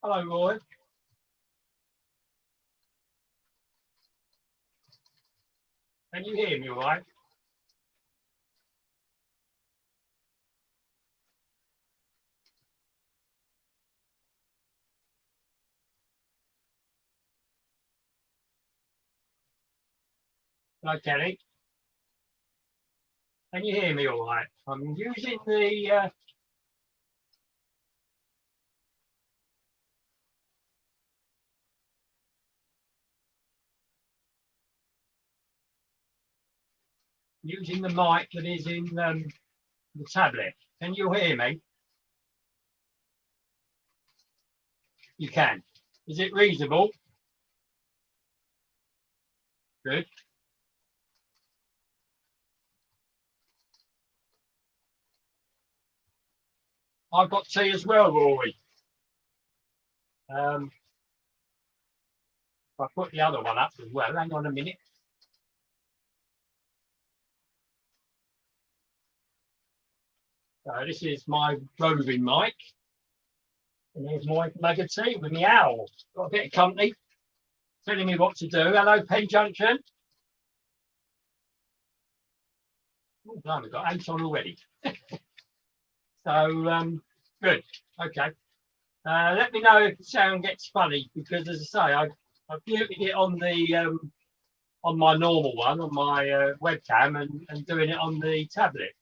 Hello, Roy. Can you hear me all right? Hello, Kelly. Can you hear me all right? I'm using the mic that is in the tablet. Can you hear me? You can. Is it reasonable? Good. I've got tea as well, Rory. I put the other one up as well. Hang on a minute. So this is my roving mic. And there's my mug of tea with me owl. Got a bit of company telling me what to do. Hello, Penn Junction. Oh, we've got 8 on already. So, good. Okay. Let me know if the sound gets funny, because as I say, I've muted it on the on my normal one, on my webcam, and doing it on the tablet.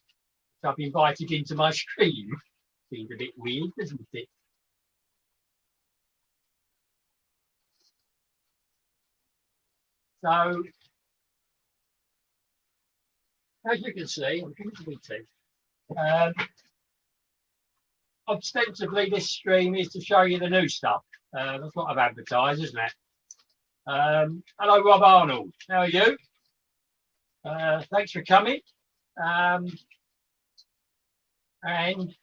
So I've invited into my screen. Seems a bit weird, doesn't it? So, as you can see, ostensibly this stream is to show you the new stuff. That's what I've advertised, isn't it? Hello, Rob Arnold. How are you? Thanks for coming. And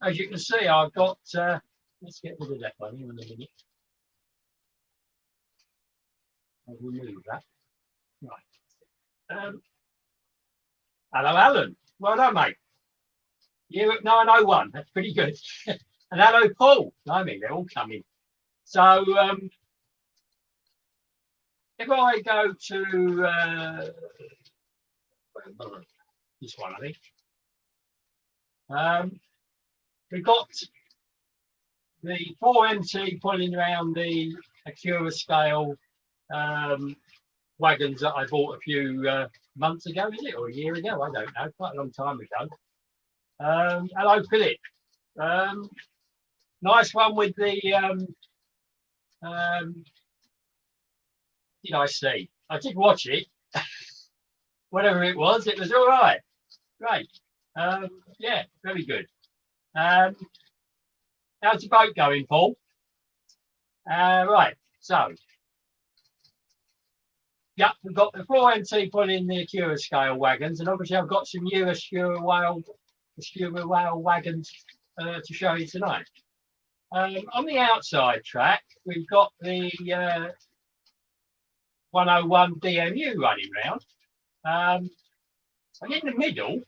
as you can see, I've got, let's get rid of that one in a minute. I'll remove that. Right. Hello, Alan. Well done, mate. You at 9:01. That's pretty good. And hello, Paul. I mean, they're all coming. So, if I go to this one, I think. We've got the 4MT pulling around the Acura scale wagons that I bought a few months ago, is it, or a year ago? I don't know, quite a long time ago. Hello, Philip. Nice one with the did I see? I did watch it. Whatever it was all right. Great. Yeah, very good. How's the boat going, Paul? Right, so yeah, we've got the 4MT pulling the Acura scale wagons, and obviously I've got some new Acura whale wagons to show you tonight. On the outside track, we've got the 101 DMU running round. And in the middle,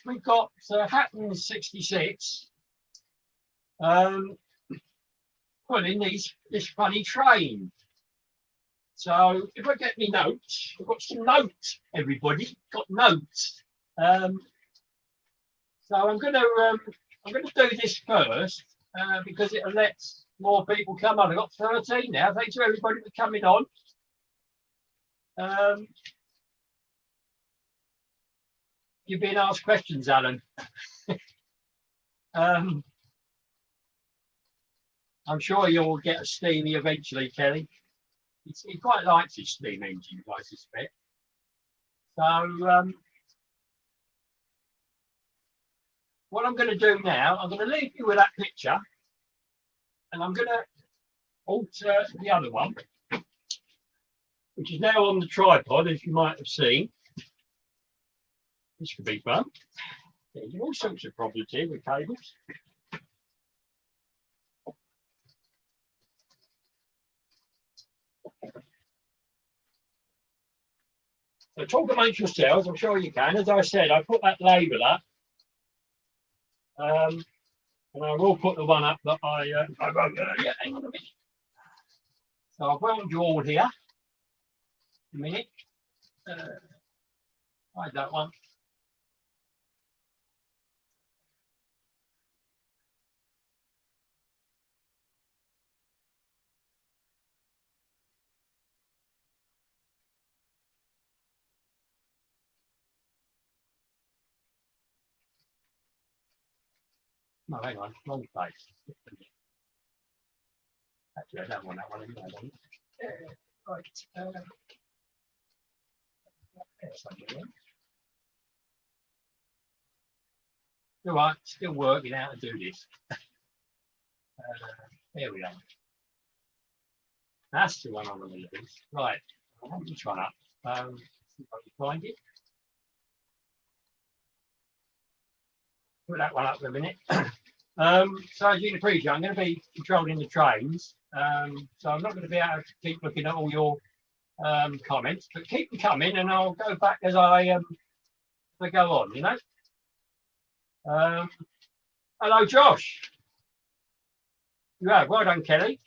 we've got Hatton 66 pulling this funny train. So if I get me notes, I've got some notes, everybody, got notes. So I'm gonna do this first because it'll let more people come on. I've got 13 now. Thanks to everybody for coming on. You've been asked questions, Alan. I'm sure you'll get a steamy eventually, Kelly. He quite likes his steam engine, I suspect. So what I'm going to do now, I'm going to leave you with that picture, and I'm going to alter the other one, which is now on the tripod, as you might have seen. This could be fun. There's all sorts of problems here with cables. So talk amongst yourselves, I'm sure you can. As I said, I put that label up. And I will put the one up that I wrote earlier. Hang on a minute. So I've wound you all here. A minute. Hide that one. No, hang on, wrong place. Actually, I don't want that one anyway. Right. There's something there. All right, still working out how to do this. There we are. That's the one I want to use. Right, I want this one up. See if I can find it. Put that one up in a minute. So as you can appreciate, I'm going to be controlling the trains. So I'm not going to be able to keep looking at all your comments, but keep them coming and I'll go back as I go on, you know. Hello, Josh. Yeah, well done, Kelly.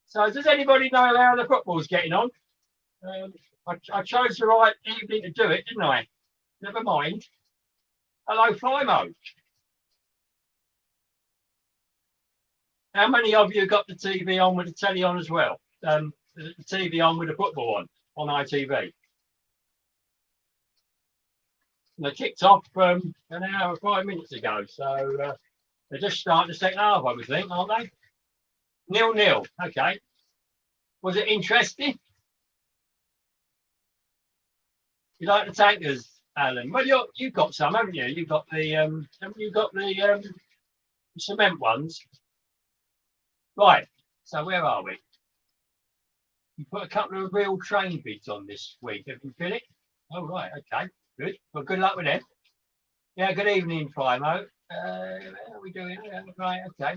So does anybody know how the football's getting on? I chose the right evening to do it, didn't I? Never mind. Hello, Flymo. How many of you got the TV on with the telly on as well? The TV on with the football on ITV. And they kicked off an hour 5 minutes ago, so they're just starting the second half, I would think, aren't they? 0-0. Okay. Was it interesting? You like the tankers, Alan? Well, you've got some, haven't you? You've got the haven't you got the cement ones? Right. So where are we? You put a couple of real train bits on this week. Have you finished? Oh right. Okay. Good. Well, good luck with them. Yeah. Good evening, Primo. How are we doing? Right. Okay.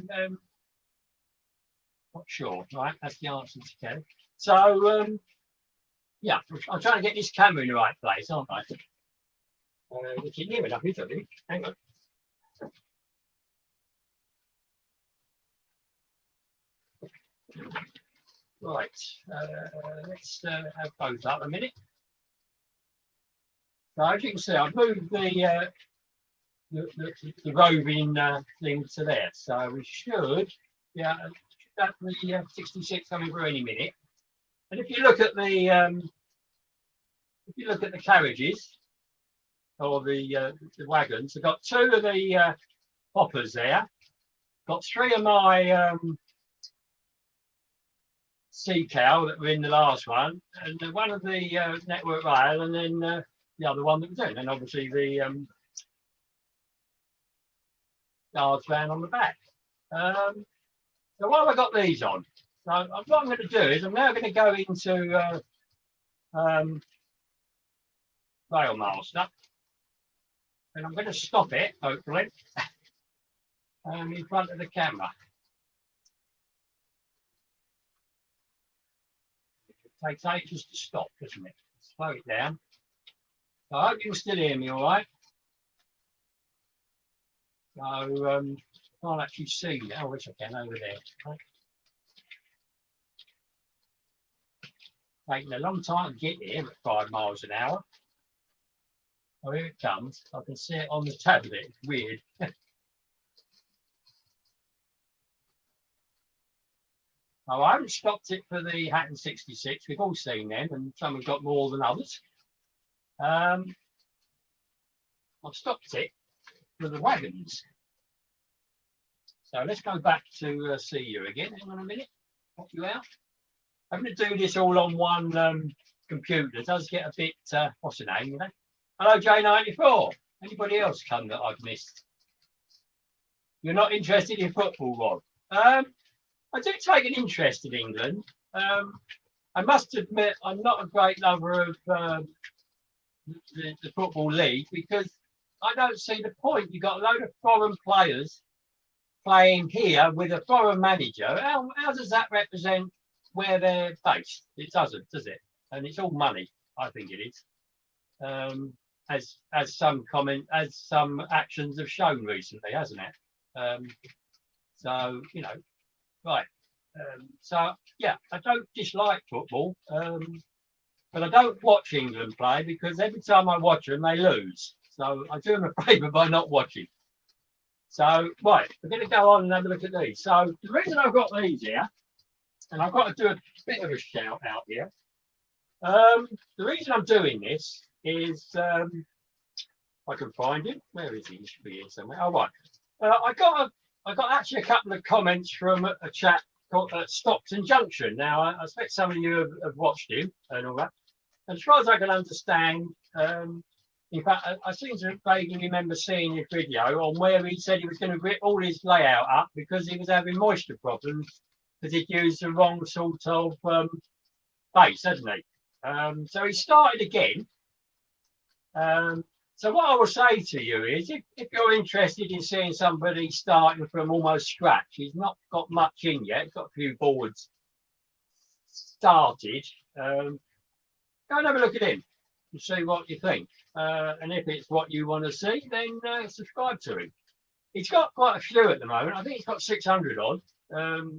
Not sure. Right. That's the answer to Kelly. So yeah, I'm trying to get this camera in the right place, aren't I? Which is near enough, isn't it? Hang on. Right, let's have both up a minute. So as you can see, I've moved the roving thing to there. So we should, yeah, have the 66 coming through any minute. And if you look at the carriages or the wagons, I've got two of the hoppers there. Got three of my sea cow that were in the last one, and one of the network rail, and then the other one that was in, and obviously the guards van on the back. So while I got these on, so what I'm going to do is I'm now going to go into Railmaster, and I'm going to stop it, hopefully, in front of the camera. It takes ages to stop, doesn't it? Slow it down. So I hope you can still hear me all right. So I can't actually see now, which I can over there. Right. Taking a long time to get here at 5 miles an hour. Oh, here it comes. I can see it on the tablet. It's weird. Oh, I haven't stopped it for the Hatton 66. We've all seen them, and some have got more than others. I've stopped it for the wagons. So let's go back to see you again. Hang on a minute. Pop you out. I'm going to do this all on one computer. It does get a bit, what's the name, you know? Hello, J94. Anybody else come that I've missed? You're not interested in football, Rob? I do take an interest in England. I must admit, I'm not a great lover of the Football League because I don't see the point. You've got a load of foreign players playing here with a foreign manager. How does that represent where they're based? It doesn't, does it? And it's all money, I think it is. as some actions have shown recently, hasn't it? So you know, right. So yeah, I don't dislike football, but I don't watch England play because every time I watch them, they lose. So I do them a favour by not watching. So right, we're going to go on and have a look at these. So the reason I've got these here, and I've got to do a bit of a shout out here. The reason I'm doing this is I can find him. Where is he? He should be here somewhere. Oh right. I got actually a couple of comments from a chap called Stockton Junction. Now I expect some of you have watched him and all that. And as far as I can understand, in fact, I seem to vaguely remember seeing a video on where he said he was going to rip all his layout up because he was having moisture problems because he'd used the wrong sort of base, hadn't he? So he started again. So what I will say to you is, if you're interested in seeing somebody starting from almost scratch, he's not got much in yet, he's got a few boards started, go and have a look at him and see what you think. And if it's what you want to see, then subscribe to him. He's got quite a few at the moment. I think he's got 600 on.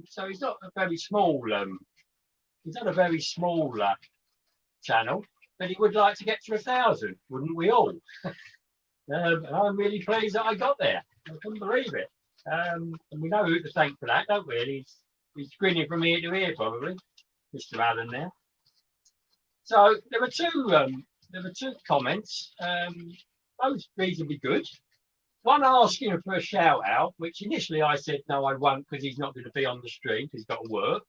So he's not a very small, he's not a very small channel, but he would like to get to 1,000, wouldn't we all? And I'm really pleased that I got there. I couldn't believe it. And we know who to thank for that, don't we? He's grinning from ear to ear, probably, Mr. Allen there. So there were two comments, both reasonably good. One asking for a shout out, which initially I said no, I won't, because he's not going to be on the stream because he's got to work.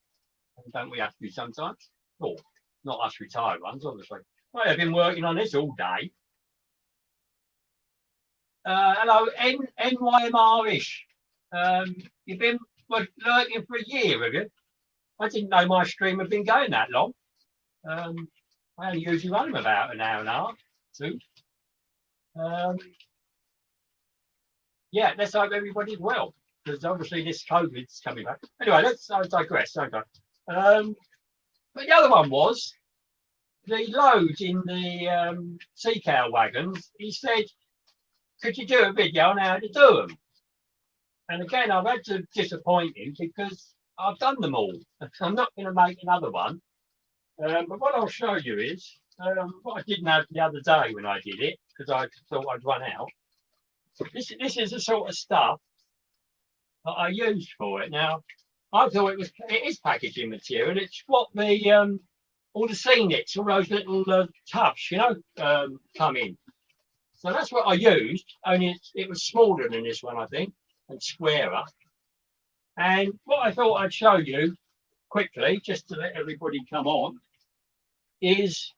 And don't we have to do sometimes? Oh, not us retired ones, obviously. Well, I've been working on this all day. Hello, NYMR-ish. You've been lurking for a year, have you? I didn't know my stream had been going that long. I only usually run them about an hour and a half, two. Yeah, let's hope everybody's well, because obviously this COVID's coming back. Anyway, let's digress. Okay. But the other one was the loads in the sea cow wagons. He said, could you do a video on how to do them? And again, I've had to disappoint him because I've done them all. I'm not going to make another one. But what I'll show you is what I didn't have the other day when I did it, because I thought I'd run out. This is the sort of stuff that I used for it. Now, I thought it is packaging material. It's what the all the C-nits, all those little tubs, you know, come in. So that's what I used, only it was smaller than this one, I think, and squarer. And what I thought I'd show you quickly, just to let everybody come on, is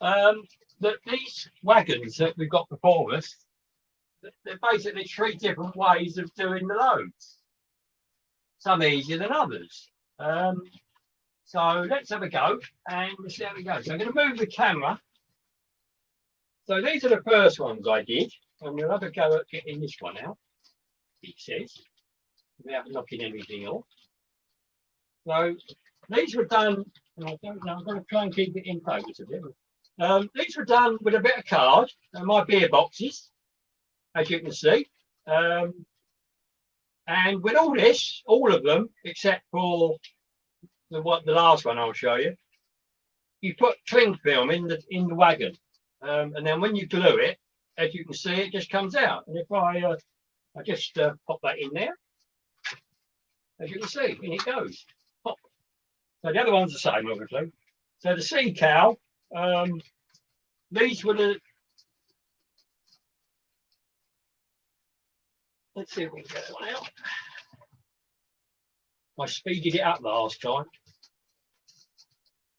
that these wagons that we've got before us, they're basically 3 different ways of doing the loads. Some easier than others. So let's have a go and we'll see how we go. So I'm going to move the camera. So these are the first ones I did, and we'll have a go at getting this one out, he says, without knocking anything off. So these were done, and I don't know, I'm going to try and keep it in focus a bit. These were done with a bit of card and my beer boxes, as you can see. And with all this, all of them, except for the last one I'll show you, you put cling film in the wagon. And then when you glue it, as you can see, it just comes out. And if I just pop that in there, as you can see, in it goes. Pop. So the other one's the same, obviously. So the sea cow, these were the. Let's see if we can get that one out. I speeded it up last time.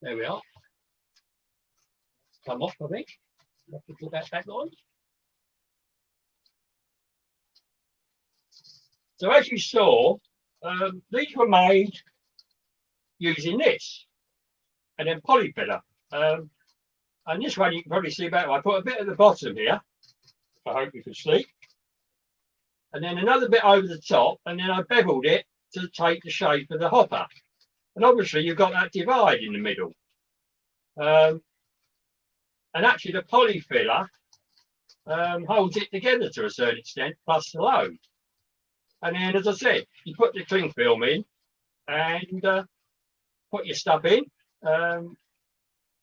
There we are. Come off, I think. Have to put that back on. So as you saw, these were made using this and then polyfiller. And this one you can probably see better. I put a bit at the bottom here. I hope you can see. And then another bit over the top, and then I beveled it to take the shape of the hopper. And obviously you've got that divide in the middle. And actually the polyfiller holds it together to a certain extent, plus the load. And then, as I said, you put the cling film in and put your stuff in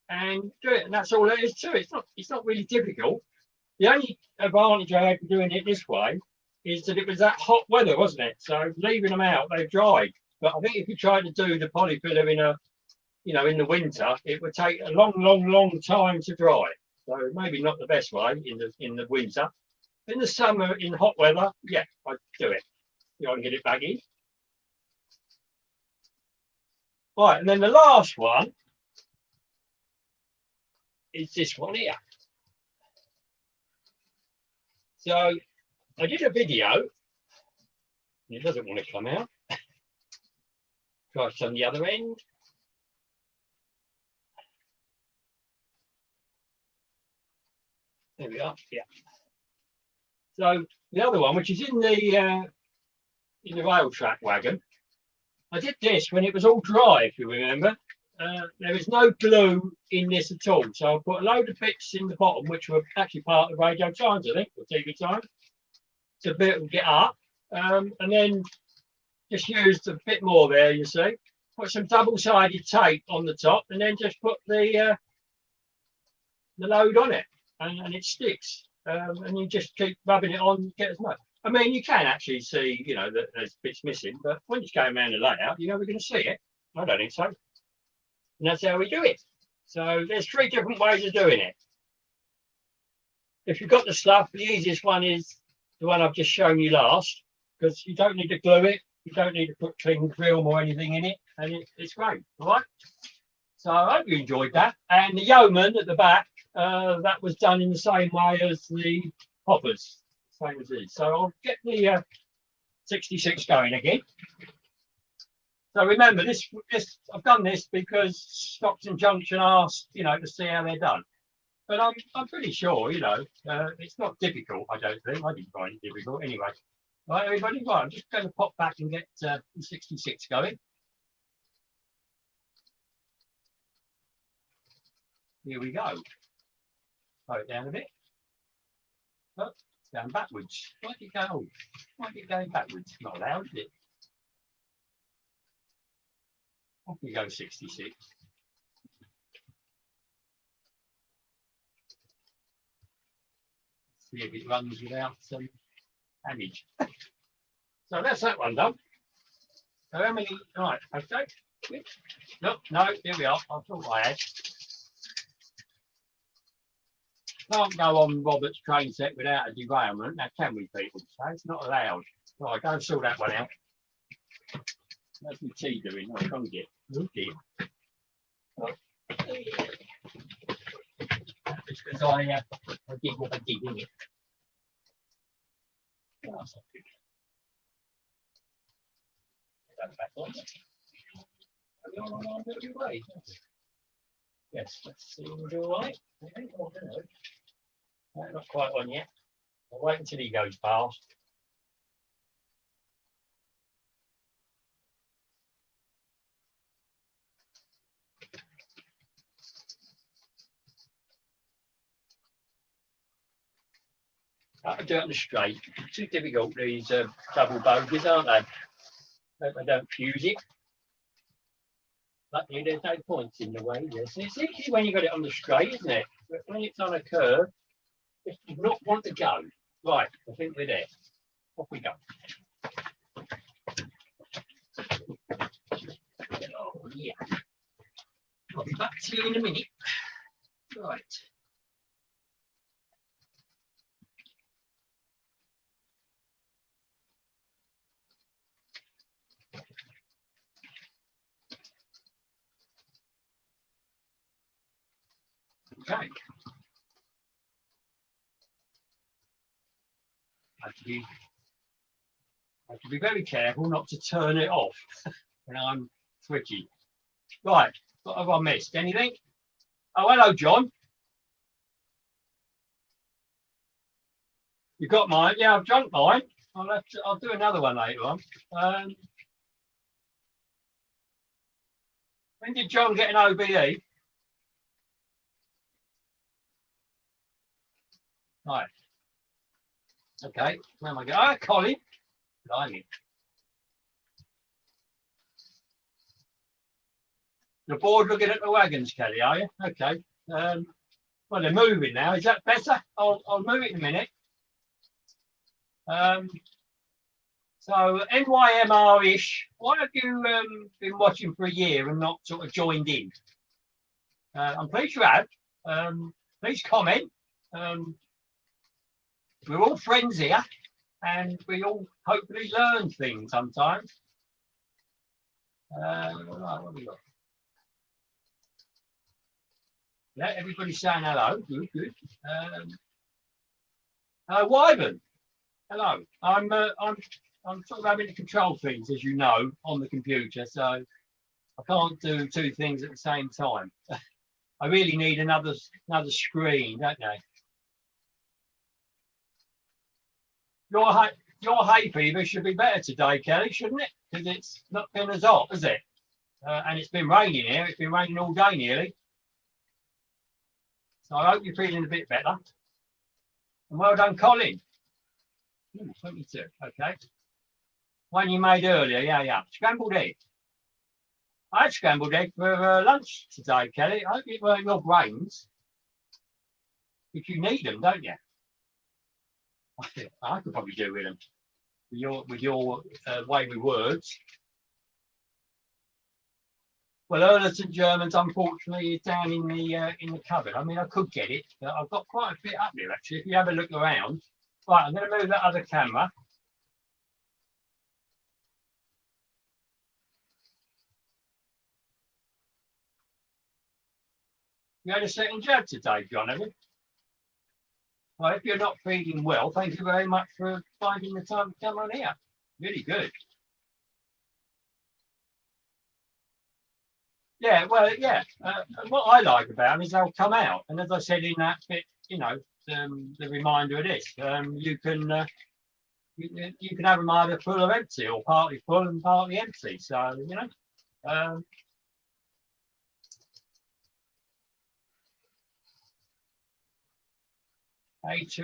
and do it. And that's all there is to it. It's not really difficult. The only advantage I had to doing it this way is that it was that hot weather, wasn't it? So leaving them out, they've dried. But I think if you tried to do the polyfiller in the winter, it would take a long time to dry. So maybe not the best way in the winter. In the summer, in hot weather, yeah, I'd do it. I can get it back in. Right, and then the last one is this one here. So I did a video. It doesn't want to come out. Try some the other end. There we are. Yeah. So the other one, which is in the rail track wagon, I did this when it was all dry, if you remember. There was no glue in this at all. So I put a load of bits in the bottom, which were actually part of Radio Times, I think, or TV Times, to be able to get up. And then just used a bit more there, you see. Put some double-sided tape on the top, and then just put the load on it, and it sticks. And you just keep rubbing it on, get as much. I mean, you can actually see, that there's bits missing, but when you're going around the layout, we're going to see it. I don't think so. And that's how we do it. So there's 3 different ways of doing it. If you've got the stuff, the easiest one is the one I've just shown you last, because you don't need to glue it. You don't need to put cling film or anything in it, and it's great. All right. So I hope you enjoyed that. And the yeoman at the back, that was done in the same way as the hoppers, same as these. So I'll get the 66 going again. So remember, this I've done this because Stockton Junction asked, to see how they're done. But I'm pretty sure, it's not difficult. I don't think. I didn't find it difficult anyway. Right, everybody. Right, I'm just going to pop back and get the 66 going. Here we go. Slow it down a bit. Oh, it's going backwards. Why did it go? Why did it go backwards? Not allowed, is it? Off we go, 66. See if it runs without some damage. So that's that one done. So how many? Right, okay. No, here we are. I thought I had. Can't go on Robert's train set without a derailment. Now, can we, people? So it's not allowed. Right, go and sort that one out. That's my tea doing. I can't get. Oh dear. It's because I did what I did, didn't it? Oh, that's not good. That's back on. Yes, let's see if we'll do all right. Not quite on yet. I'll wait until he goes past. I can do it on the straight. Too difficult, these double bogies, aren't they? Hope I don't fuse it. Luckily, there's no points in the way. Yes, it's easy when you got it on the straight, isn't it? But when it's on a curve, it does not want to go. Right, I think we're there. Off we go. Oh, yeah. I'll be back to you in a minute. Right. Okay. I have to be very careful not to turn it off when I'm switching. Right, what have I missed? Anything? Oh, hello, John. You got mine? Yeah, I've junked mine. I'll do another one later on. When did John get an OBE? Right. Okay, where am I going? Oh, Colin. Blimey. You're bored looking at the wagons, Kelly, are you? Okay. Well, they're moving now. Is that better? I'll move it in a minute. So NYMR-ish. Why have you been watching for a year and not sort of joined in? I'm pleased you have. Please comment. We're all friends here, and we all hopefully learn things sometimes. Right, what have we got? Yeah, everybody's saying hello. Good, good. Wagon. Hello. I'm sort of having to control things, as you know, on the computer, so I can't do two things at the same time. I really need another screen, don't I? Your hay fever should be better today, Kelly, shouldn't it? Because it's not been as hot, has it? And it's been raining here. It's been raining all day nearly. So I hope you're feeling a bit better. And well done, Colin. 22, okay. One you made earlier, yeah. Scrambled egg. I had scrambled egg for lunch today, Kelly. I hope it weren't your brains. If you need them, don't you? I could probably do with them. With your way with words. Well, Erlerton Germans, unfortunately, is down in the cupboard. I mean, I could get it, but I've got quite a bit up here actually. If you have a look around, right, I'm going to move that other camera. You had a second jab today, John, have you? Well, if you're not feeling well, thank you very much for finding the time to come on here. Really good. Yeah, well, yeah. And what I like about them is they'll come out, and as I said in that bit, you know, the reminder of this, you can have them either full or empty, or partly full and partly empty. So you know. A2,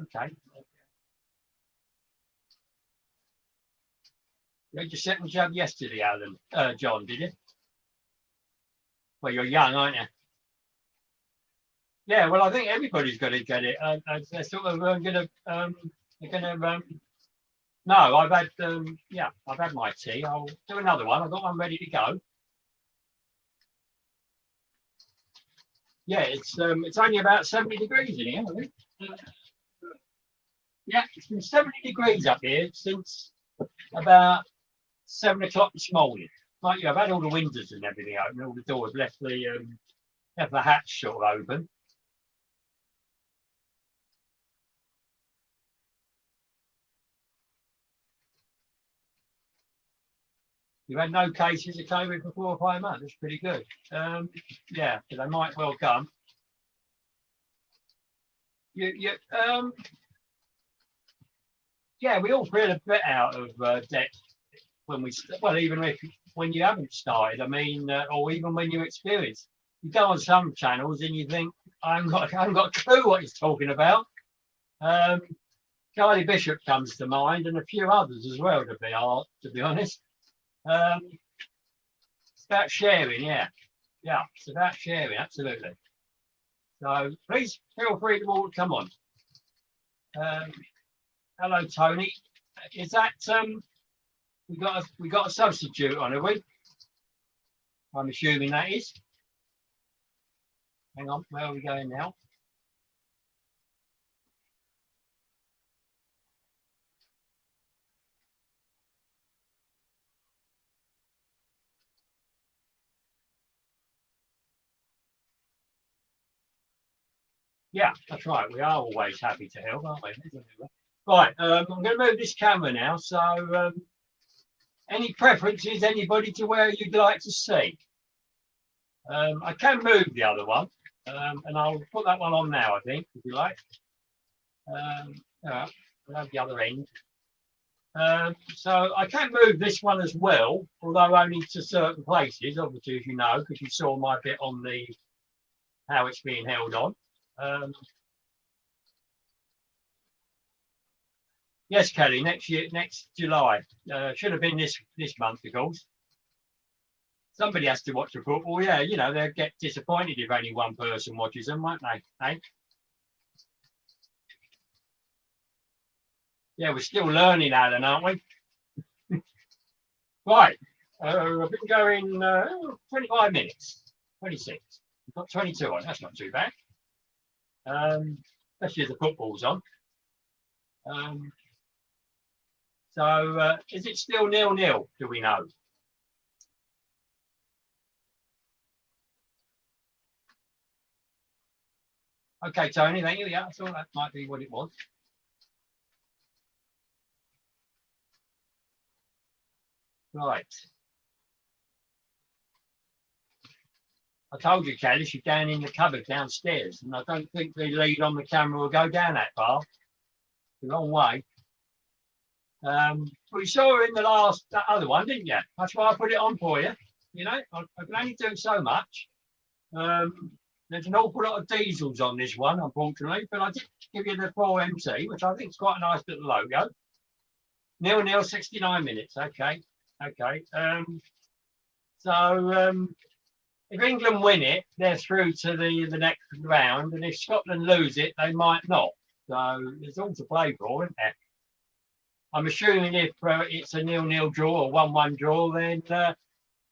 okay. You had your second jab yesterday, Alan. John, did you? Well, you're young, aren't you? Yeah, well, I think everybody's got to get it. They're sort of going to, no, I've had, yeah, I've had my tea. I'll do another one. I've got one ready to go. Yeah, it's only about 70 degrees in here, I think. Yeah, it's been 70 degrees up here since about 7 o'clock this morning. Like you, I've had all the windows and everything open, all the doors, left the hatch sort of open. You've had no cases of COVID for 4 or 5 months. That's pretty good. Yeah, but they might well come. Yeah, we all feel a bit out of depth when when you haven't started. I mean, or even when you experience. You go on some channels and you think, I haven't got a clue what he's talking about. Charlie Bishop comes to mind, and a few others as well, to be honest. It's about sharing, yeah. Yeah, it's about sharing, absolutely. So please feel free to all come on. Hello, Tony. Is that we got a substitute on, have we? I'm assuming that is. Hang on, where are we going now? Yeah, that's right. We are always happy to help, aren't we? Right, I'm going to move this camera now. So, any preferences, anybody, to where you'd like to see? I can move the other one, and I'll put that one on now, I think, if you like. Yeah, we'll have the other end. So I can move this one as well, although only to certain places, obviously, as you know, because you saw my bit on the how it's being held on. Yes, Kelly, next year, next July. Should have been this month, of course. Somebody has to watch the football. Yeah, you know, they'll get disappointed if only one person watches them, won't they? Hey? Yeah, we're still learning, Alan, aren't we? Right. I've been going 25 minutes, 26. We've got 22 on. That's not too bad. Especially if the football's on. So is it still 0-0? Do we know? Okay, Tony, thank you. Yeah, I thought that might be what it was. Right. I told you, Kelly, she's down in the cupboard downstairs, and I don't think the lead on the camera will go down that far. It's a long way. But you saw her in the that other one, didn't you? That's why I put it on for you. You know, I can only do so much. There's an awful lot of diesels on this one, unfortunately, but I did give you the 4MT, which I think is quite a nice little logo. 0-0, 69 minutes. Okay. If England win it, they're through to the next round, and if Scotland lose it, they might not. So there's all to play for, isn't there? I'm assuming if it's a 0-0 draw or 1-1 draw, then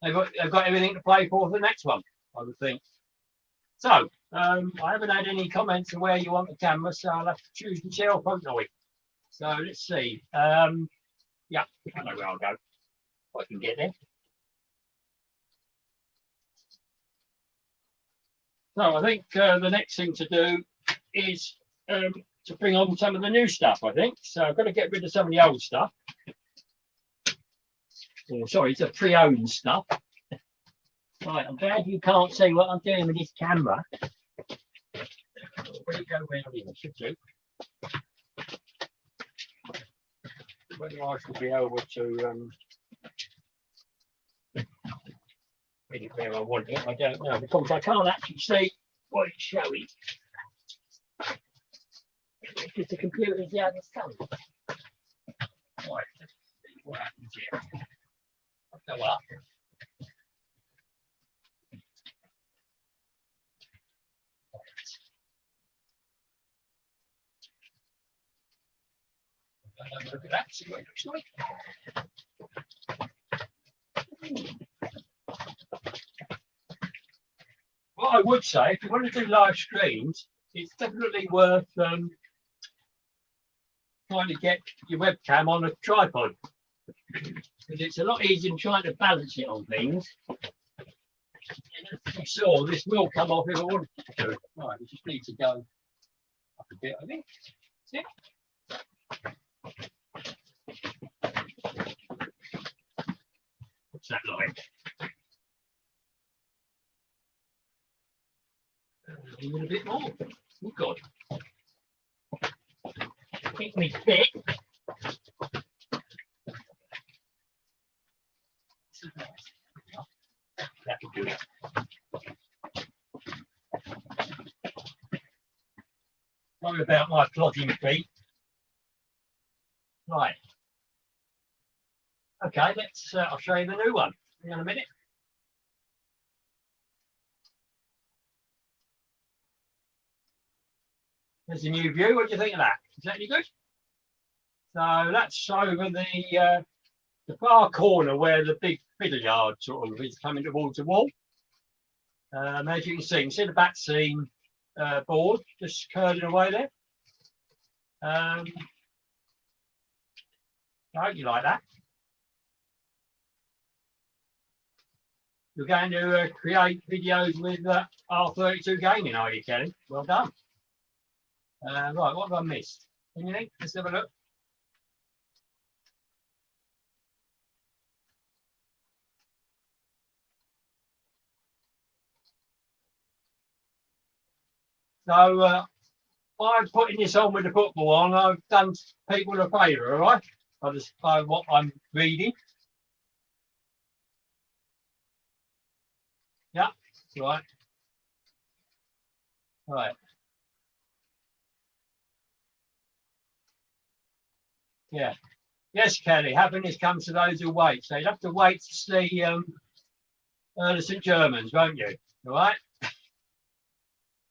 they've got everything to play for the next one, I would think. So I haven't had any comments on where you want the camera, so I'll have to choose myself, won't I? So let's see. Yeah, I know where I'll go. I can get there. So I think the next thing to do is to bring on some of the new stuff, I think. So I've got to get rid of some of the old stuff. Oh, sorry, it's a pre-owned stuff. Right, I'm glad you can't see what I'm doing with this camera. Where do you go round here? Should do. Whether I should be able to read it where I want it, I don't know, because I can't actually see what it's showing. Because the computer's the other side. Right, let's see what happens here. I'll go up. Look at that, see what it looks like. What I would say, if you want to do live streams, it's definitely worth trying to get your webcam on a tripod, because it's a lot easier than trying to balance it on things. And as you saw, this will come off if I wanted to. Right, we just need to go up a bit, I think. That's it. What's that like? Even a bit more. Oh God. Keep me fit. That'll do it. Sorry about my plodding feet. Right. Okay, let's. I'll show you the new one. Hang on a minute. There's a new view. What do you think of that? Is that any good? So that's over the far corner where the big fiddle yard sort of is coming towards the wall. As you can see the back seam board just curling away there. I hope you like that. You're going to create videos with R32 gaming, are you, Kelly? Well done. Right, what have I missed? Anything? Let's have a look. So I'm putting this on with the football on. I've done people a favour, all right? I just know what I'm reading. Yeah, right. Right. Yeah. Yes, Kelly. Happiness comes to those who wait. So you'd have to wait to see the St. Germans, won't you? All right.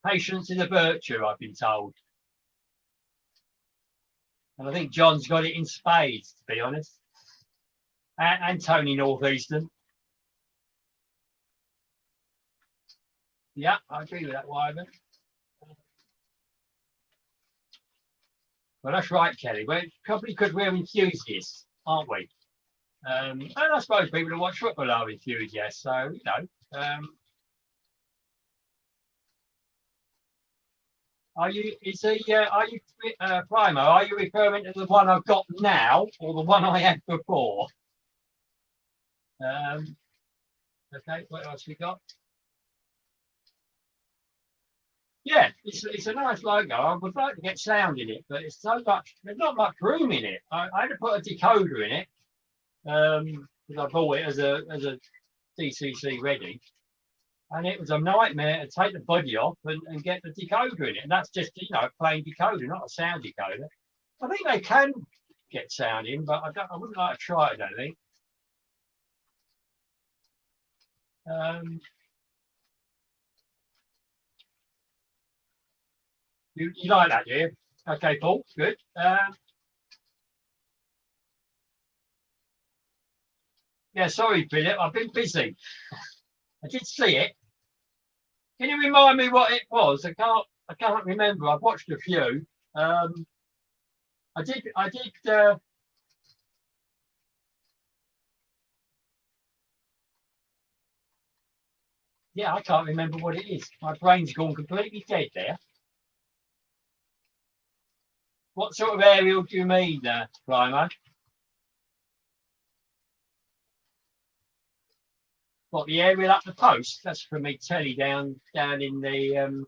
Patience is a virtue, I've been told. And I think John's got it in spades, to be honest. And Tony Northeastern. Yeah, I agree with that, Wyvern. Well, that's right, Kelly. We're probably because we're enthusiasts, aren't we? And I suppose people who watch football are enthusiasts. So, you know, are you? Is he? Are you, Primo? Are you referring to the one I've got now, or the one I had before? Okay. What else we got? Yeah, it's a nice logo. I would like to get sound in it, but it's so much. There's not much room in it. I had to put a decoder in it because I bought it as a DCC ready, and it was a nightmare to take the body off and get the decoder in it. And that's just a plain decoder, not a sound decoder. I think they can get sound in, but I wouldn't like to try it. I don't think. You like that, do you? Okay, Paul. Good. Yeah, sorry, Philip. I've been busy. I did see it. Can you remind me what it was? I can't remember. I've watched a few. I did. Yeah, I can't remember what it is. My brain's gone completely dead there. What sort of aerial do you mean, Primo? What, the aerial up the post? That's from me telly down in the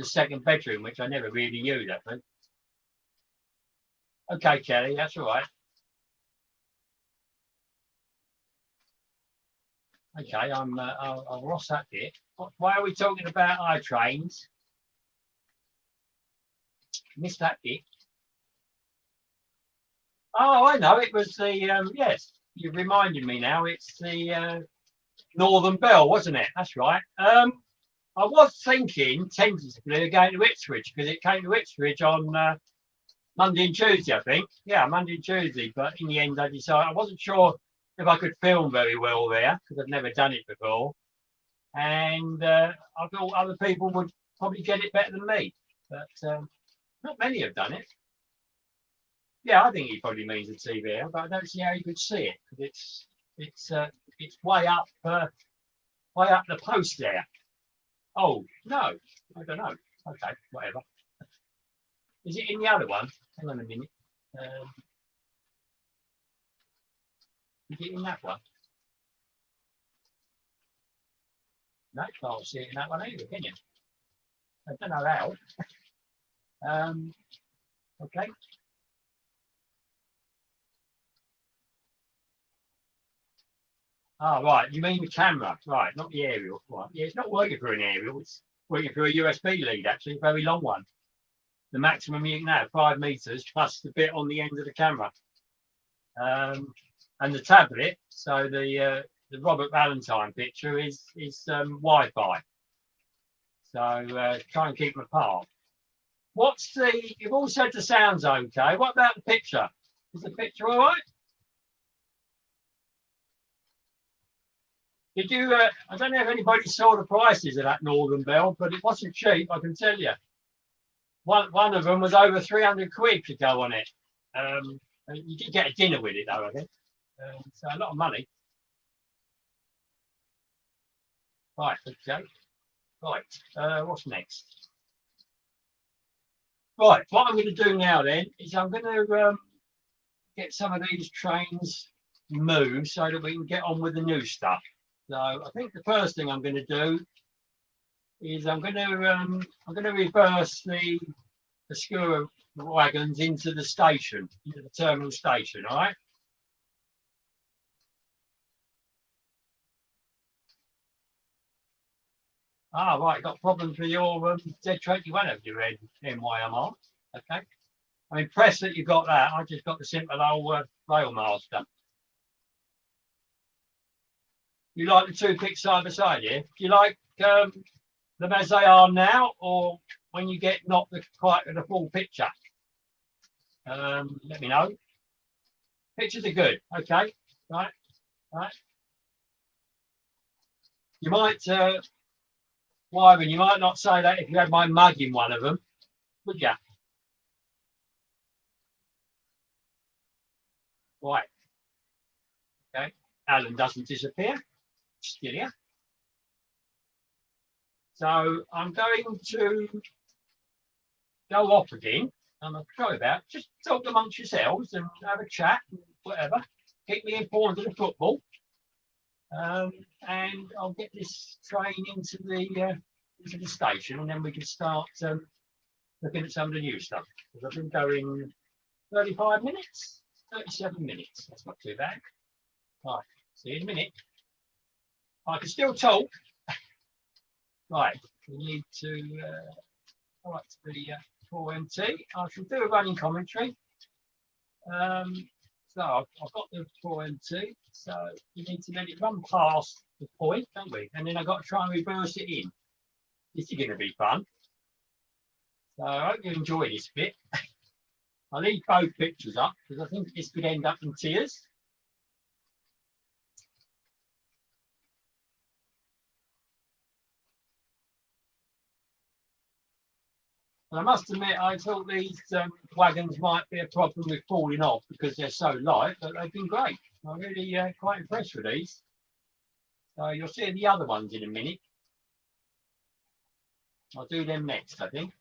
second bedroom, which I never really knew that thing. Okay, Kelly, that's all right. Okay, I'll lost that bit. Why are we talking about I trains? Missed that bit. Oh, I know. It was the yes. You reminded me now. It's the Northern Bell, wasn't it? That's right. I was thinking tentatively of going to Ipswich because it came to Ipswich on Monday and Tuesday, I think. Yeah, Monday and Tuesday. But in the end, I decided I wasn't sure if I could film very well there because I've never done it before, and I thought other people would probably get it better than me. But not many have done it. Yeah, I think he probably means a TV, but I don't see how you could see it because it's way up the post there. Oh no, I don't know. Okay, whatever. Is it in the other one? Hang on a minute. Is it in that one? No, can't see it in that one either, can you? I don't know how. Okay. Oh, right. You mean the camera, right? Not the aerial. Right. Yeah, it's not working for an aerial. It's working for a USB lead, actually, a very long one. The maximum you can have, 5 meters, plus the bit on the end of the camera. And the tablet, so the Robert Valentine picture is Wi-Fi. So try and keep them apart. You've all said the sound's okay. What about the picture? Is the picture all right? Did you? I don't know if anybody saw the prices of that Northern Bell, but it wasn't cheap, I can tell you. One of them was over 300 quid to go on it. You did get a dinner with it, though, I think. So a lot of money. Right, okay. Right, what's next? Right, what I'm going to do now then is I'm going to get some of these trains moved so that we can get on with the new stuff. So I think the first thing I'm going to do is I'm going to reverse the Skua wagons into the station, into the terminal station. All right. Ah, right. Got problems with your Z21 of your NYMR. Okay. I'm impressed that you got that. I just got the simple old Railmaster. You like the two picked side by side, yeah? Do you like them as they are now, or when you get not quite the full picture? Let me know. Pictures are good. Okay, right. You might, Wagon, you might not say that if you had my mug in one of them, would you? Right. Okay. Alan doesn't disappear. Still here. So I'm going to go off again. I'm sorry about. Just talk amongst yourselves and have a chat, and whatever. Keep me informed of the football, and I'll get this train into the station, and then we can start looking at some of the new stuff. Because I've been going 35 minutes, 37 minutes. That's not too bad. Right, see you in a minute. I can still talk. Right, we need to go up to the 4MT. I shall do a running commentary. So I've got the 4MT. So you need to let it run past the point, don't we? And then I've got to try and reverse it in. This is going to be fun. So I hope you enjoy this bit. I'll leave both pictures up because I think this could end up in tears. And I must admit, I thought these wagons might be a problem with falling off because they're so light, but they've been great. I'm really quite impressed with these. So you'll see the other ones in a minute. I'll do them next, I think.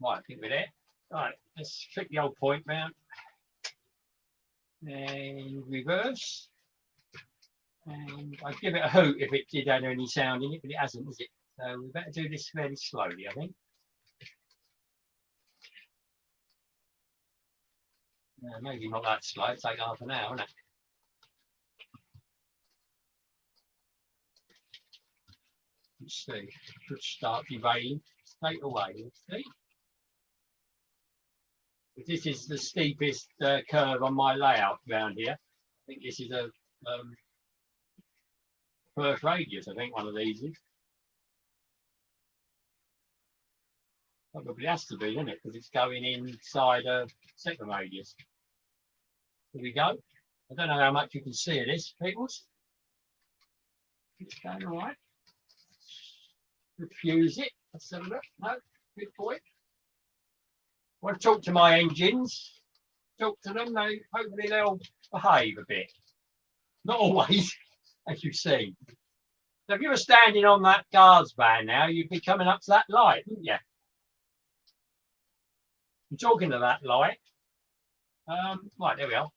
Right, I think we're there. Right, let's trick the old point round. And reverse. And I'd give it a hoot if it did have any sound in it, but it hasn't, is it? So we better do this fairly slowly, I think. Maybe not that slow, it'll take half an hour, won't it? Let's see. Should start derailing straight away. Let's see. This is the steepest curve on my layout around here. I think this is a first radius, I think one of these is. Probably has to be, isn't it? Because it's going inside a second radius. Here we go. I don't know how much you can see of this, peoples. It's going all right. Refuse it. Let's have a look. No, good boy. I want to talk to my engines. Talk to them. Hopefully they'll behave a bit. Not always, as you see. So if you were standing on that guard's van now, you'd be coming up to that light, wouldn't you? I'm talking to that light. Right, there we are.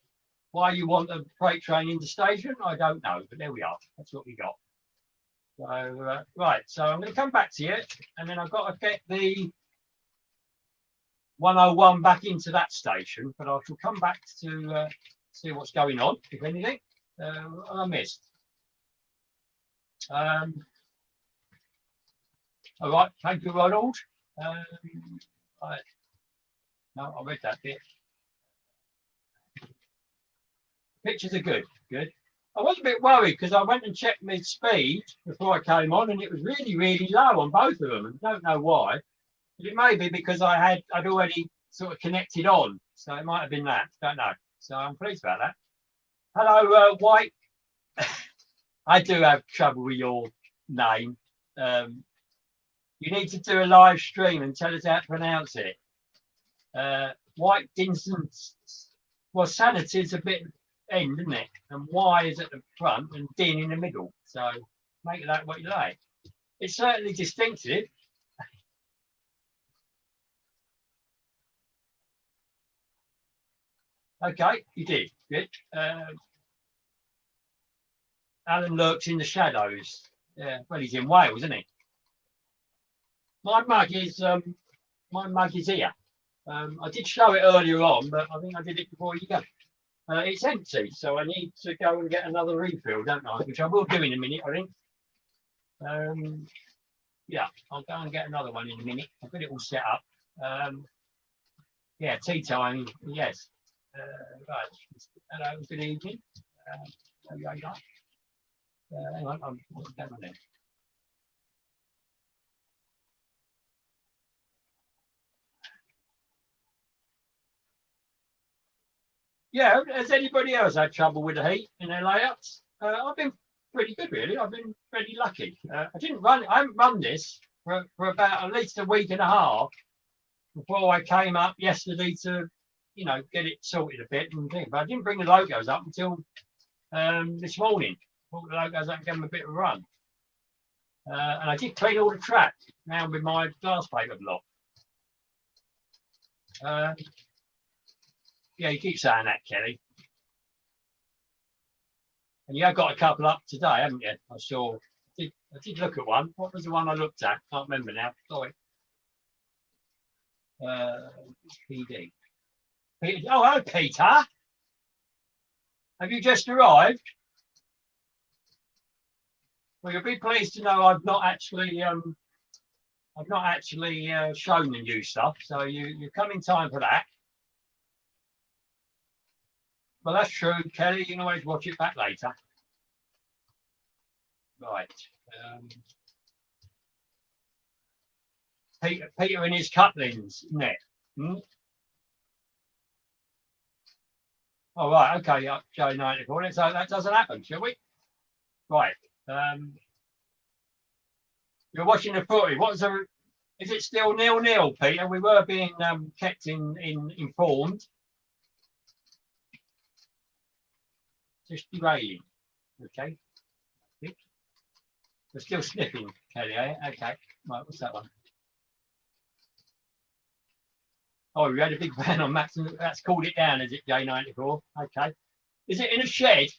Why you want a freight train into station, I don't know, but there we are. That's what we got. So, right, so I'm going to come back to you, and then I've got to get the 101 back into that station, but I shall come back to see what's going on, if anything. I missed. All right, thank you, Ronald. Right. No, I read that bit. Pictures are good, good. I was a bit worried because I went and checked my speed before I came on, and it was really, really low on both of them, and I don't know why. But it may be because I'd already sort of connected on, so it might have been that. Don't know. So I'm pleased about that. Hello, White. I do have trouble with your name. You need to do a live stream and tell us how to pronounce it. White Dinson. Well, Sanity's a bit end, isn't it? And Y is at the front and Din in the middle. So make that what you like. It's certainly distinctive. Okay, you did. Good. Alan lurks in the shadows. Yeah, well, he's in Wales, isn't he? My mug is here. I did show it earlier on, but I think I did it before you go. It's empty, so I need to go and get another refill, don't I? Which I will do in a minute, I think. Yeah, I'll go and get another one in a minute. I've got it all set up. Yeah, tea time. Yes. Right. Hello. Good evening. Hang on. I'm down there. Yeah. Has anybody else had trouble with the heat in their layouts? I've been pretty good, really. I've been pretty lucky. I haven't run this for about at least a week and a half before I came up yesterday to, get it sorted a bit and things. But I didn't bring the logos up until this morning. Brought the logos up and gave them a bit of a run. And I did clean all the track now with my glass paper block. Yeah, you keep saying that, Kelly. And you have got a couple up today, haven't you? I saw. I did look at one. What was the one I looked at? Can't remember now. Sorry. PD. Peter. Oh, hello, Peter. Have you just arrived? Well, you'll be pleased to know I've not actually shown the new stuff, so you come in time for that. Well, that's true, Kelly. You can always watch it back later. Right. Peter and his couplings, isn't it? All right. Okay. Joe 94. So that doesn't happen, shall we? Right. You're watching the footy. Is it still 0-0, Peter? We were being kept informed. Just derailing. Okay. We're still sniffing, Kelly, eh? Okay. Right, what's that one? Oh, we had a big ban on Max, and that's called it down, is it, J94? Okay. Is it in a shed?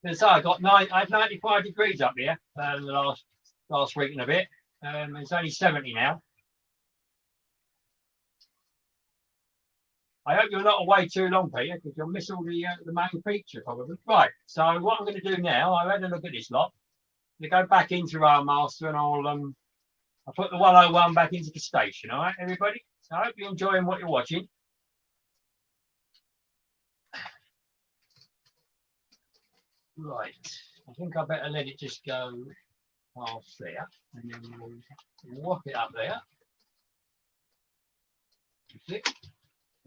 Because I had 95 degrees up here the last week and a bit. It's only 70 now. I hope you're not away too long, Peter, because you'll miss all the main feature probably. Right. So what I'm going to do now, I've had a look at this lot. I'm going to go back into our master and I'll put the 101 back into the station. All right, everybody. So I hope you're enjoying what you're watching. Right. I think I better let it just go past there, and then we'll walk it up there.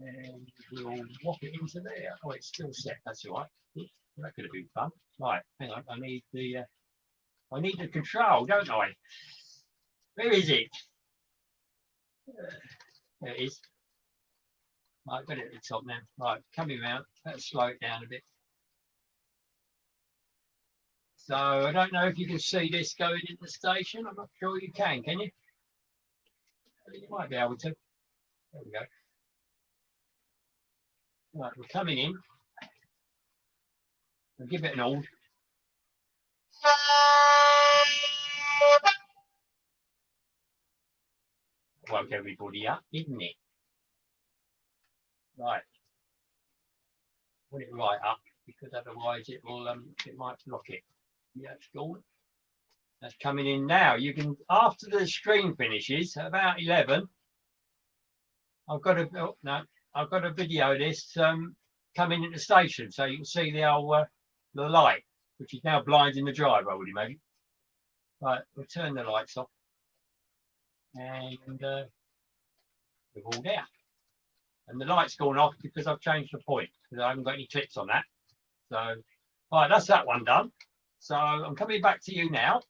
And we'll walk it into there. Oh, it's still set. That's all right. That could have been fun. Right, hang on. I need the control, don't I? Where is it? There it is. Right, got it at the top now. Right, coming around. Let's slow it down a bit. So I don't know if you can see this going in the station. I'm not sure you can you? You might be able to. There we go. Right, we're coming in. I'll give it an hold. Woke everybody up, didn't it? Right. Put it right up, because otherwise it might block it. Yeah, it's gone. That's coming in now. You can, after the stream finishes at about 11, I've got to video this coming into the station, so you can see the light, which is now blinding the driver, I would imagine. Right, we'll turn the lights off, and we're all there. And the light's gone off because I've changed the point, because I haven't got any clips on that. So, right, that's that one done. So I'm coming back to you now.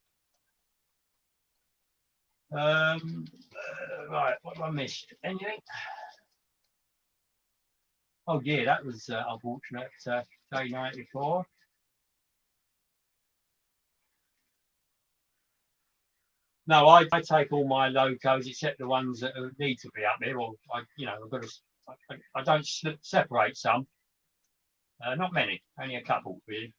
Right, what have I missed? Anything? Oh yeah, that was unfortunate. Day 94. No, I take all my locos except the ones that need to be up there. Well, I've got to. I don't separate some. Not many, only a couple really.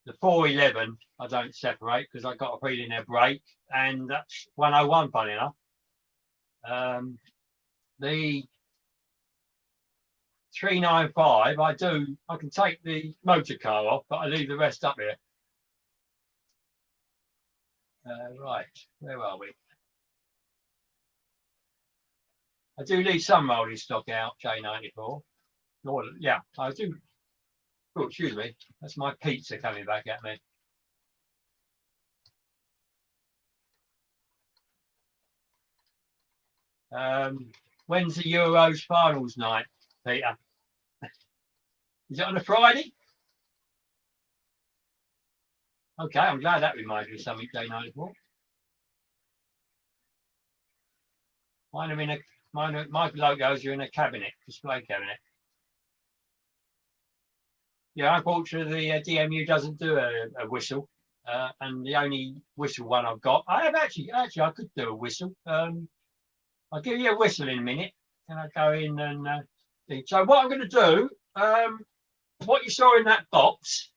The 411 I don't separate because I got a feeling they're brake, and that's 101 funny enough. The 395 I can take the motor car off, but I leave the rest up here. Right, where are we? I do leave some rolling stock out, J94. Or, yeah, I do. Oh, excuse me. That's my pizza coming back at me. When's the Euros finals night, Peter? Is it on a Friday? Okay, I'm glad that reminds me of something, J94. Mine are in a my logos are in a cabinet, display cabinet. Yeah, unfortunately, the DMU doesn't do a whistle, and the only whistle one I've got, I have actually I could do a whistle. I'll give you a whistle in a minute, and I go in and so what I'm going to do, what you saw in that box,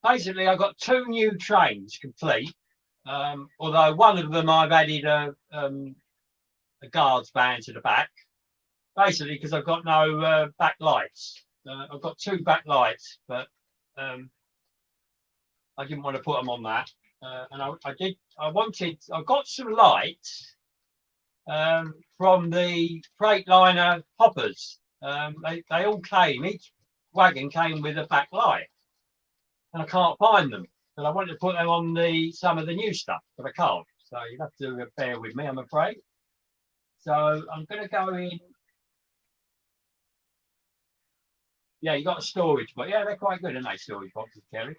basically I've got 2 new trains complete. Although one of them I've added a guard's band to the back, basically because I've got no back lights. I've got 2 back lights, but I didn't want to put them on that. And I got some lights from the Freightliner hoppers. They all came, each wagon came with a back light, and I can't find them. But I wanted to put them on some of the new stuff, but I can't. So you have to bear with me, I'm afraid. So I'm going to go in. Yeah, you got a storage, but yeah, they're quite good, aren't they? Storage boxes, Kerry.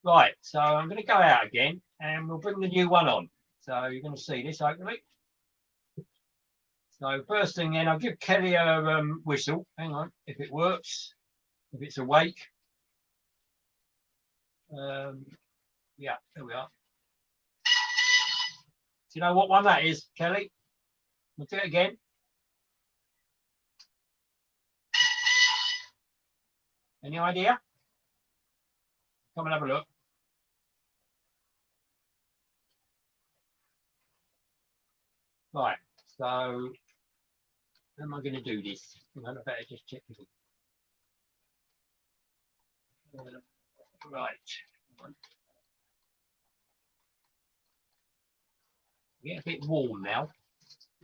Right, so I'm going to go out again, and we'll bring the new one on. So you're going to see this, hopefully. So first thing, then I'll give Kelly a whistle. Hang on, if it works, if it's awake. Yeah, there we are. Do you know what one that is, Kelly? We'll do it again. Any idea? Come and have a look. Right, so how am I going to do this? I better just check this. Right. Get a bit warm now.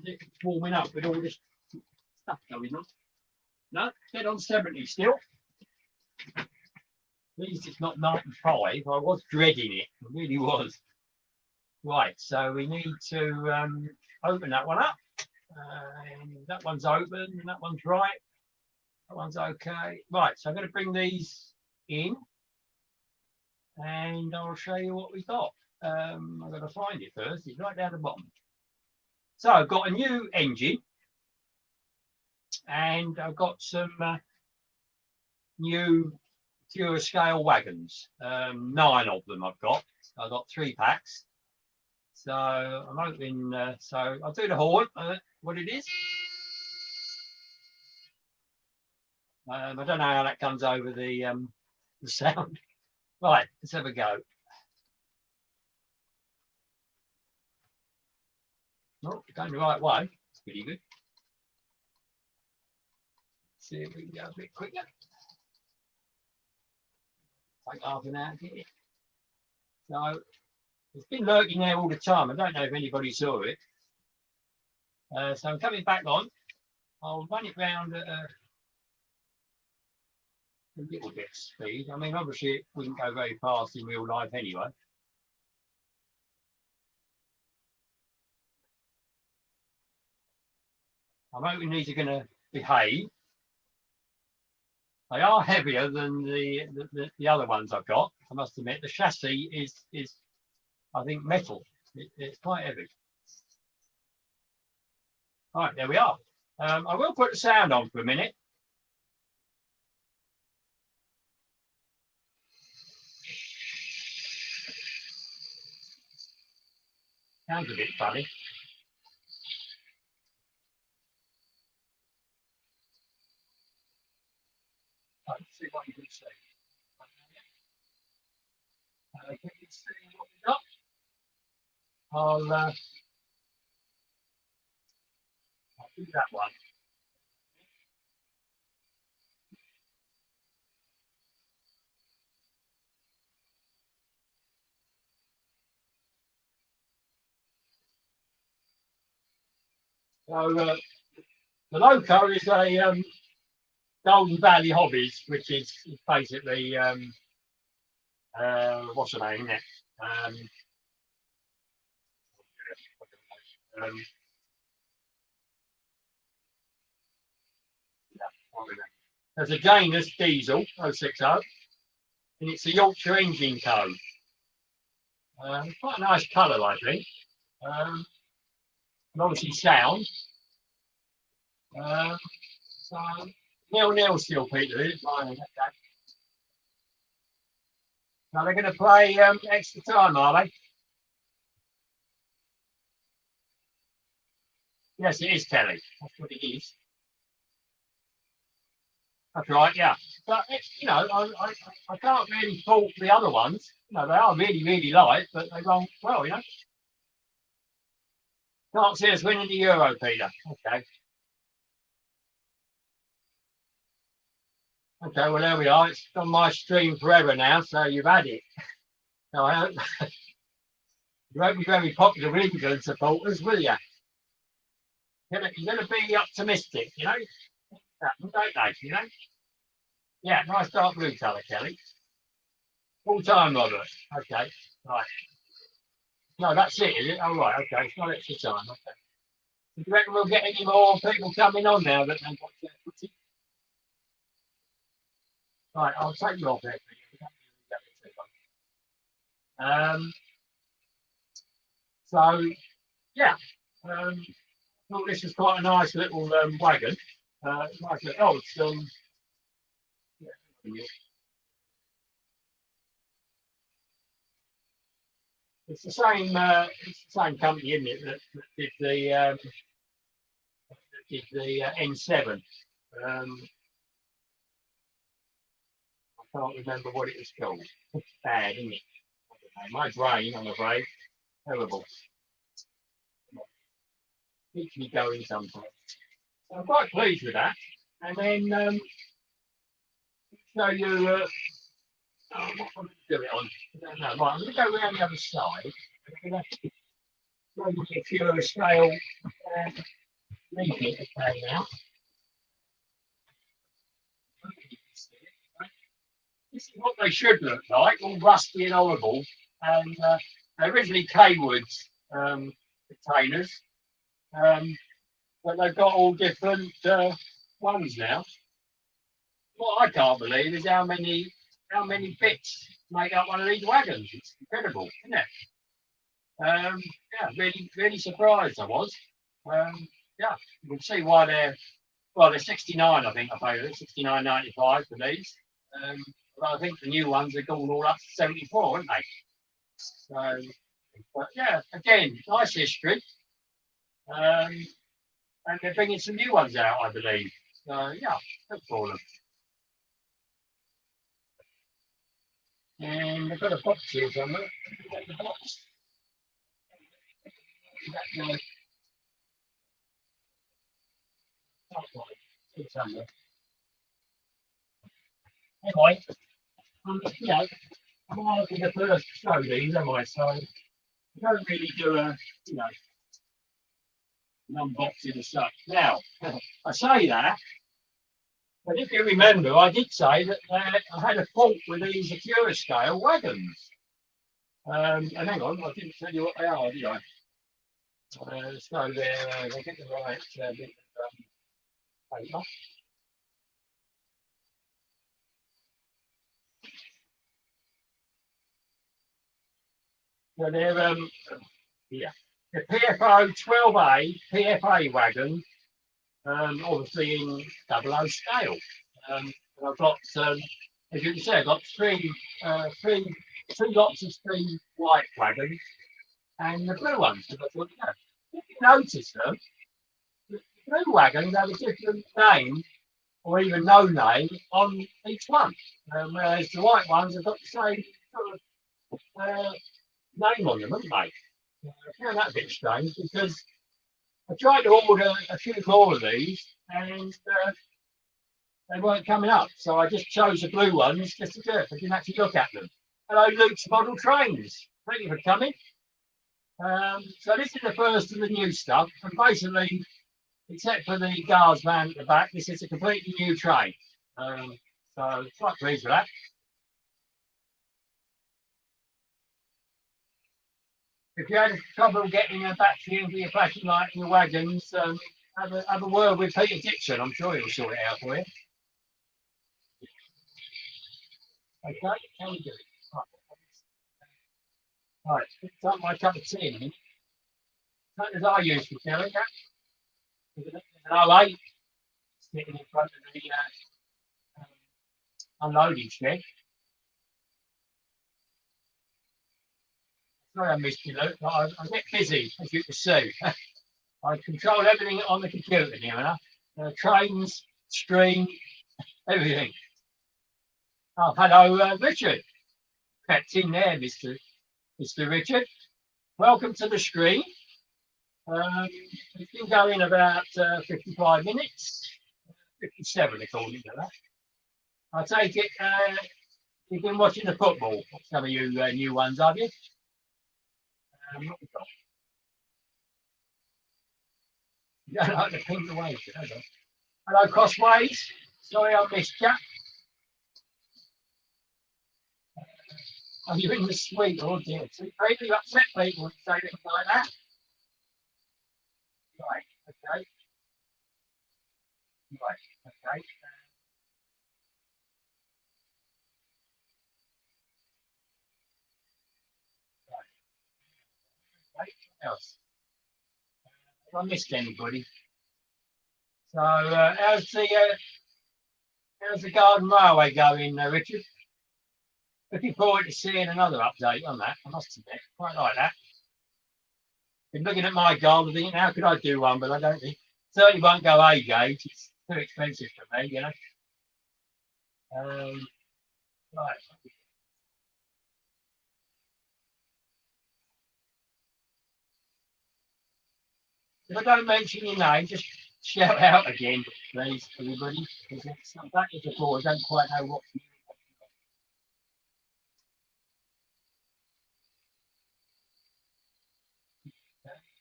It's warming up with all this stuff going on. No, dead on 70 still. At least it's not 95. I was dreading it. I really was. Right, so we need to open that one up. And that one's open, and that one's right. That one's okay. Right, so I'm going to bring these in, and I'll show you what we got. I've got to find it first. It's right down the bottom. So I've got a new engine, and I've got some new pure scale wagons. 9 of them I've got. I've got 3 packs. So I'm hoping. So I'll do the horn. What it is. I don't know how that comes over the sound. Right, let's have a go. Oh, going the right way. It's pretty good. See if we can go a bit quicker. Take half an hour to get it. So it's been lurking there all the time. I don't know if anybody saw it. So I'm coming back on. I'll run it round at a little bit of speed. I mean, obviously it wouldn't go very fast in real life anyway. I'm hoping these are going to behave. They are heavier than the other ones I've got. I must admit, the chassis is I think metal. It's quite heavy. All right, there we are. I will put the sound on for a minute. Sounds a bit funny. Let's see what you can see. Can you see what we've got? I'll do that one. So the loco is a Golden Valley Hobbies, which is basically what's the name? Isn't it? Um, there's a Janus diesel 060, and it's a Yorkshire engine code. Quite a nice colour, I think. And obviously sound. So 0-0 still, Peter. Now they're going to play extra time, are they? Yes, it is Kelly. That's what it is. That's right, yeah. But you know, I can't really fault the other ones. You know, they are really light, but they run well. You know, can't see us winning the Euro, Peter. Okay. Okay, well there we are. It's on my stream forever now, so you've had it. No, I hope you won't be very popular with England supporters, will you? You're going to be optimistic, you know. Don't they? You know. Yeah, nice dark blue colour, Kelly. Full time, Robert. Okay, right. No, that's it, is it? Oh, right, okay. It's not extra time. Okay. Do you reckon we'll get any more people coming on now that they watch that footy? Right, I'll take you off there. So, yeah. I thought this was quite a nice little wagon. Nice little, oh, yeah. It's the same company, isn't it, that did the N7. I can't remember what it was called. It's bad, isn't it? My brain, I'm afraid, terrible. Keeps me going sometimes. So I'm quite pleased with that. And then show you what I'm going to do it on. I don't know. Right, I'm going to go around the other side. I'm going to show you a few of the scale leaflet that came out. This is what they should look like, all rusty and horrible. And they're originally K-Woods containers, but they've got all different ones now. What I can't believe is how many bits make up one of these wagons. It's incredible, isn't it? Yeah, really surprised I was. Yeah, you can see why they're 69. I think I paid it 69.95 for these. But I think the new ones are going all up to 74, aren't they? So, but yeah, again, nice history. And they're bringing some new ones out, I believe. So yeah, good for them. And they've got a box here somewhere. The box. Anyway, you know, I'm hardly the first to show these, am I? So I don't really do you know, an unboxing as such. Now, I say that, but if you remember, I did say that I had a fault with these Acura scale wagons. And hang on, I didn't tell you what they are, did I? So they get the right bit of paper. So they're yeah, the PFO 12A PFA wagon, obviously in 00 scale. And I've got, as you can see, I've got three lots of three white wagons and the blue ones. Because I thought, yeah, if you notice them, the blue wagons have a different name or even no name on each one, whereas the white ones have got the same sort of name on them, haven't they? I found that a bit strange because I tried to order a few more of these and they weren't coming up. So I just chose the blue ones just to do it. I didn't actually look at them. Hello, Luke's Model Trains. Thank you for coming. So this is the first of the new stuff. And basically, except for the guards van at the back. This is a completely new train. So quite pleased with that. If you had trouble getting a battery into your flashing light in your wagons, have a word with Peter Dixon. I'm sure he'll sort it out for you. Okay, how we do it? Right, picked up my cup of tea in a minute. That as I use for Derek. There's an 08 sitting in front of the unloading shed. Sorry I missed you, Luke. I get busy, as you can see. I control everything on the computer now, trains, stream, everything. Oh, hello, Richard. Kept in there, Mr. Richard. Welcome to the stream. It's been going about 55 minutes, 57 according to that. I take it you've been watching the football, some of you new ones, have you? You don't like the pink away, hello, Crossways. Sorry I missed you. Are you in the suite? Oh dear. So you upset people and say things like that? Right, okay. Right, okay. Right, what else? Have I missed anybody? So how's the Garden Railway going, Richard? Looking forward to seeing another update on that. I must admit, quite like that. Been looking at my garden, thinking, how could I do one? But I don't think certainly won't go A gauge. It's too expensive for me, you know. Right. If I don't mention your name, just shout out again, please, everybody, because it's backwards and forwards. I don't quite know what.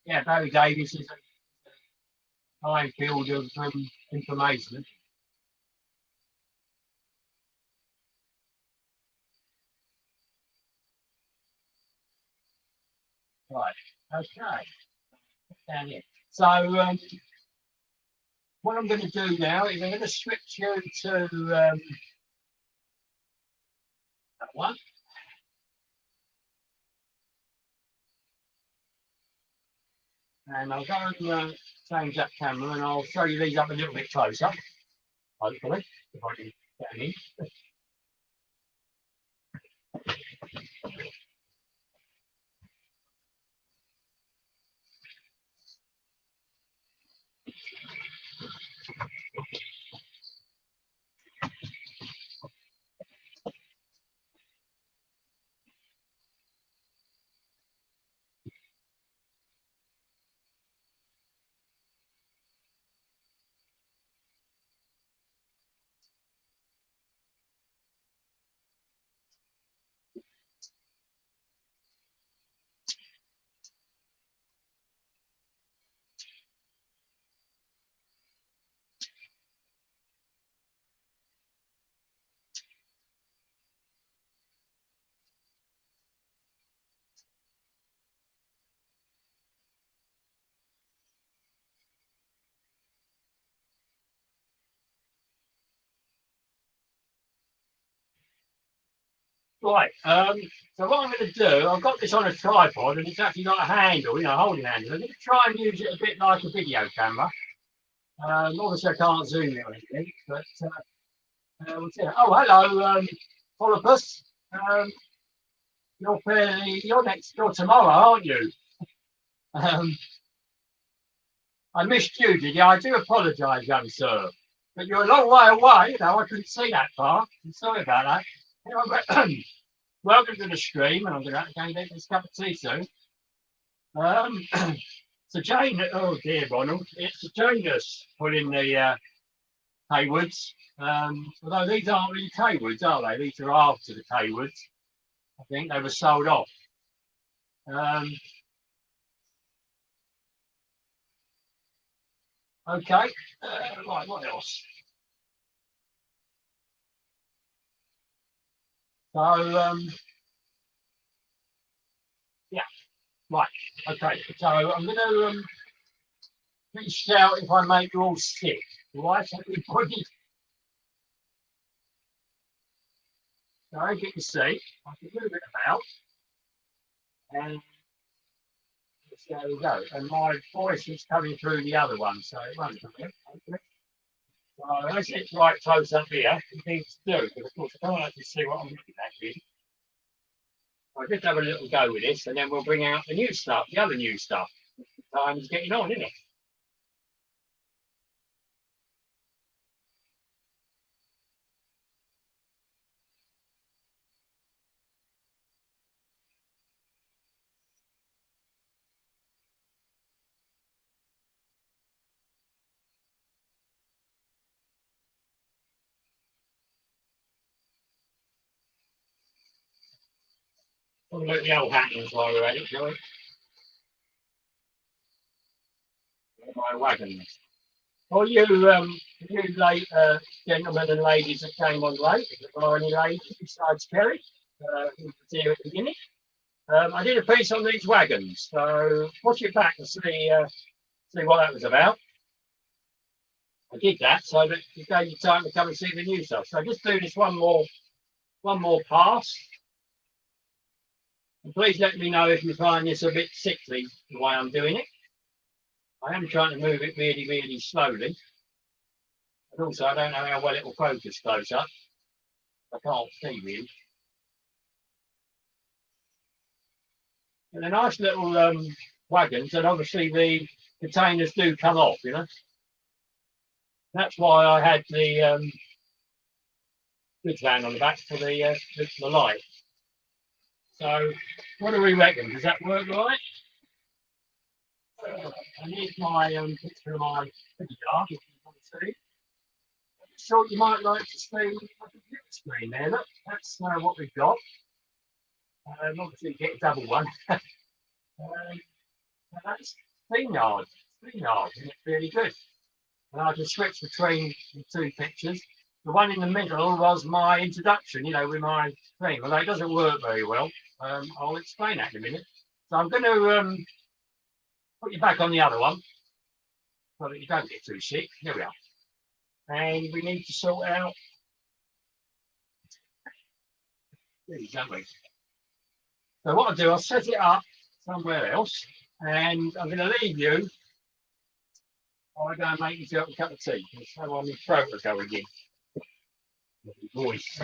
Yeah, Barry Davis is a minefield of information. Right. Okay. Down here. So what I'm going to do now is I'm going to switch you to that one. And I'll go and change that camera and I'll show you these up a little bit closer, hopefully, if I can get in. Right, so what I'm going to do, I've got this on a tripod and it's actually got a handle, a holding handle. I'm going to try and use it a bit like a video camera. Obviously I can't zoom it or anything, but we'll see. Oh, hello, Polypus. You're tomorrow, aren't you? I missed you, did you? I do apologise, young sir. But you're a long way away, I couldn't see that far. I'm sorry about that. Anyway, welcome to the stream, and I'm going to get this cup of tea soon. So Jane, oh dear, Ronald, it's Janus pulling the Haywoods. Although these aren't really Haywoods, are they? These are after the Haywoods. I think they were sold off. Okay, right, what else? So, yeah, right, okay. So I'm going to reach out if I make you all sick. Right, everybody. So get your seat. I can move it about, and there we go. And my voice is coming through the other one, so it won't come in. Okay. So as it's right close up here, you need to do, but of course I can't actually see what I'm looking at here. I'll just have a little go with this, and then we'll bring out the new stuff, the other new stuff. Time's getting on, isn't it? We'll look at the old happenings while we're at it, shall we? My wagon. Well, you late gentlemen and ladies that came on late, if there are any ladies besides Kerry, who was here at the beginning. I did a piece on these wagons, so watch it back and see what that was about. I did that so that it gave you time to come and see the new stuff. So just do this one more pass. And please let me know if you find this a bit sickly the way I'm doing it. I am trying to move it really, really slowly. And also, I don't know how well it will focus close up. I can't see really. And they're nice little wagons, and obviously the containers do come off, you know. That's why I had the goods van on the back for the light. So, what do we reckon? Does that work right? And here's my picture of my car, if you want to see. So you might like to see the computer screen there. Look, that's what we've got. Obviously, get a double one. That's StreamYard. StreamYard, and it's really good. And I can switch between the two pictures. The one in the middle was my introduction, you know, with my screen. Although it doesn't work very well. I'll explain that in a minute. So I'm going to put you back on the other one so that you don't get too sick. Here we are. And we need to sort out these, don't we? So what I'll do, I'll set it up somewhere else, and I'm going to leave you. I'll go and make yourself a cup of tea. So my throat will go again. Voice.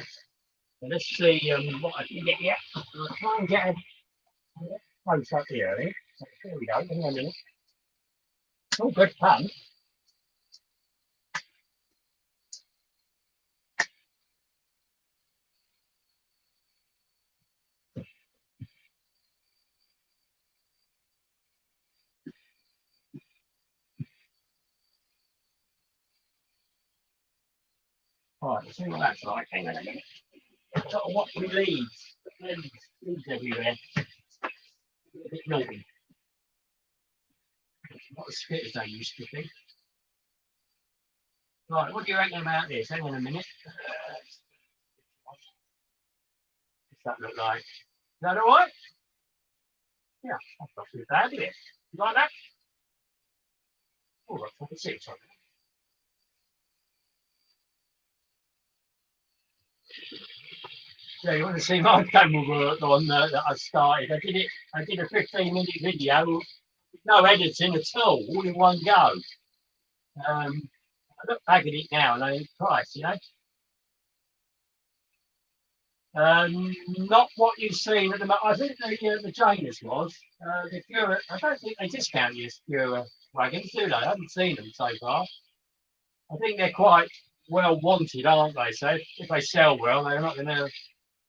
So let's see what I can get here. I'll try and get a close up here. I think. So there we go. Hang on a minute. Oh, good fun. All right, let's see what that's like. Hang on a minute. Sort of what we leaves. Leaves everywhere. A bit naughty. Not as fit as they used to be. Right, what do you reckon about this? Hang on a minute. What's that look like? Is that all right? Yeah, that's not too bad, is it? You like that? Oh, that's 46 on it. Yeah, you want to see my camera work on that I started? I did a 15-minute video, no editing at all in one go. I look back at it now and I think, Christ, you know. Not what you've seen at the moment. I think the Janus was. The Cura, I don't think they discount your Cura wagons, do they? I haven't seen them so far. I think they're quite well wanted, aren't they? So if they sell well, they're not going to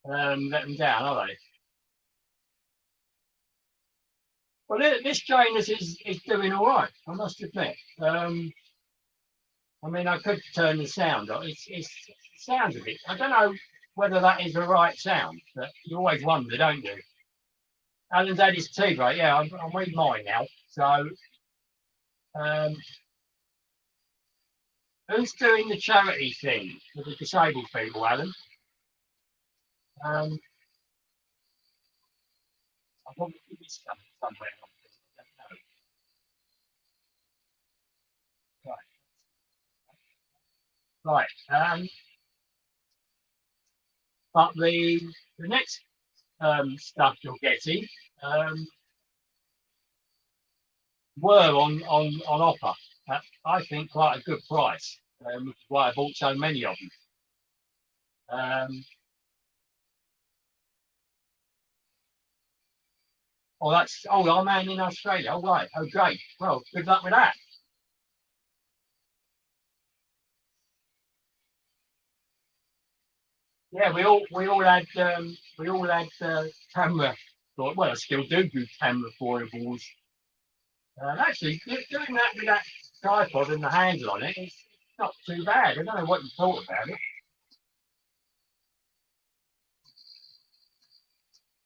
let them down, are they? Well, this Janus is doing all right, I must admit. I mean, I could turn the sound on. It sounds a bit. I don't know whether that is the right sound, but you always wonder, don't you? Alan's had his tea break. Yeah, I'm reading mine now. So, Who's doing the charity thing for the disabled people, Alan? I probably missed somewhere. I don't know. Right. But the next stuff you're getting um, were on offer at, I think, quite a good price, which is why I bought so many of them. Oh, our man in Australia. Oh, right. Oh, great. Well, good luck with that. Yeah, we all had camera. Well, I still do camera foibles. Actually, doing that with that tripod and the handle on it, it's not too bad. I don't know what you thought about it.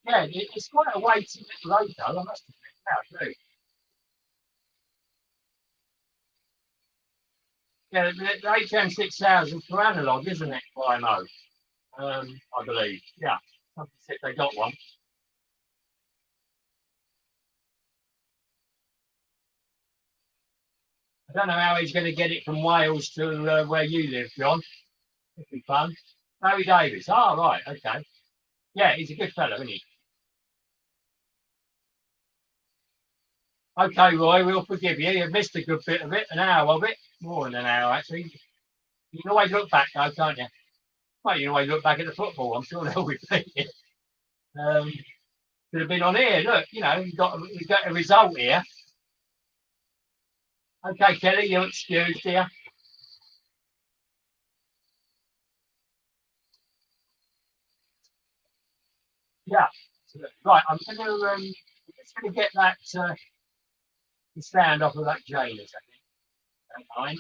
Yeah, it's quite a weighty little road though, I must admit. Now, too. Yeah, the HM6000 for analog, isn't it? YMO, I believe. Yeah, somebody said they got one. I don't know how he's going to get it from Wales to where you live, John. It'd be fun. Barry Davis. Oh, right. Okay. Yeah, he's a good fellow, isn't he? Okay, Roy, we'll forgive you. You've missed a good bit of it, an hour of it, more than an hour, actually. You can always look back, though, can't you? Well, you can always look back at the football. I'm sure they'll repeat it. Um, Could have been on here. Look, we got a result here. Okay, Kelly, you're excused here. Yeah. Right, just going to get that the stand off of that Janus, I think. Don't mind.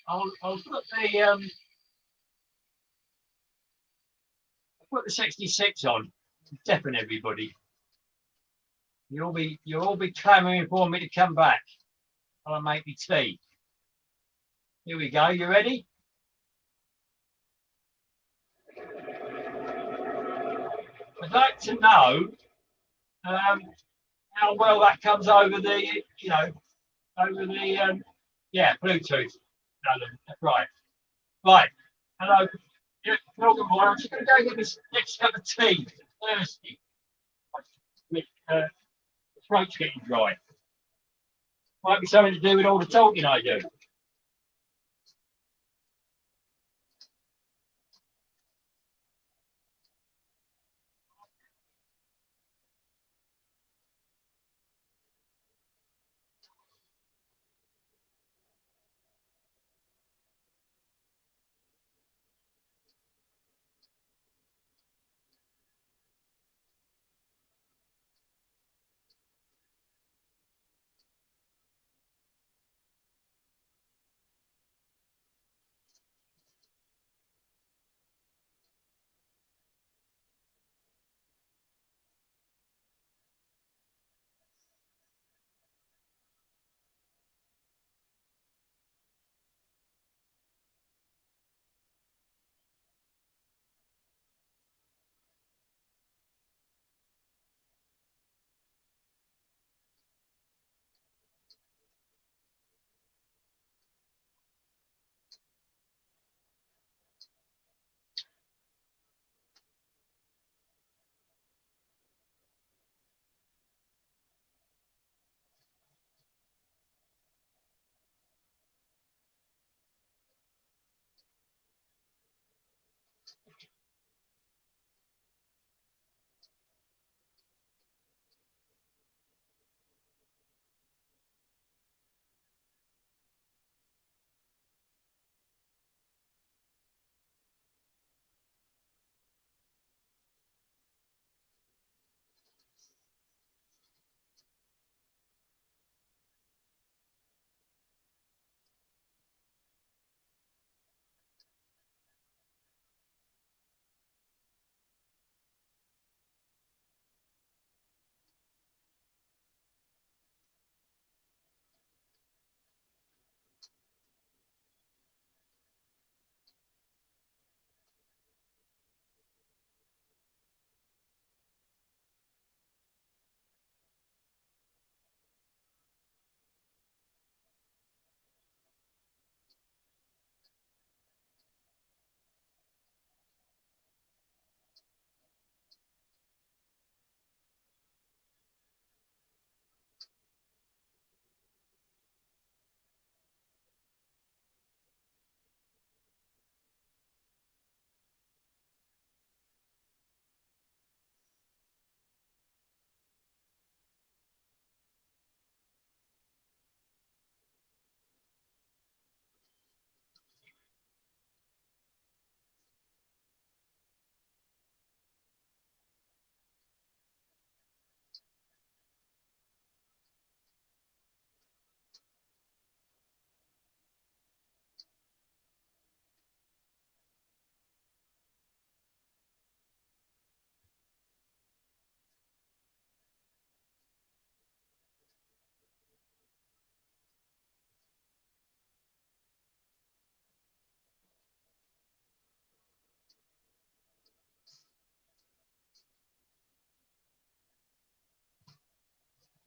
I'll put the 66 on. Deafen everybody. You'll all be clamouring for me to come back. I'll make me tea. Here we go. You ready? I'd like to know um, how well that comes over the yeah, Bluetooth. That's right. Right. Hello. Yeah, welcome, boy. I'm just going to go get this next cup of tea. I'm thirsty. The throat's getting dry. Might be something to do with all the talking I do.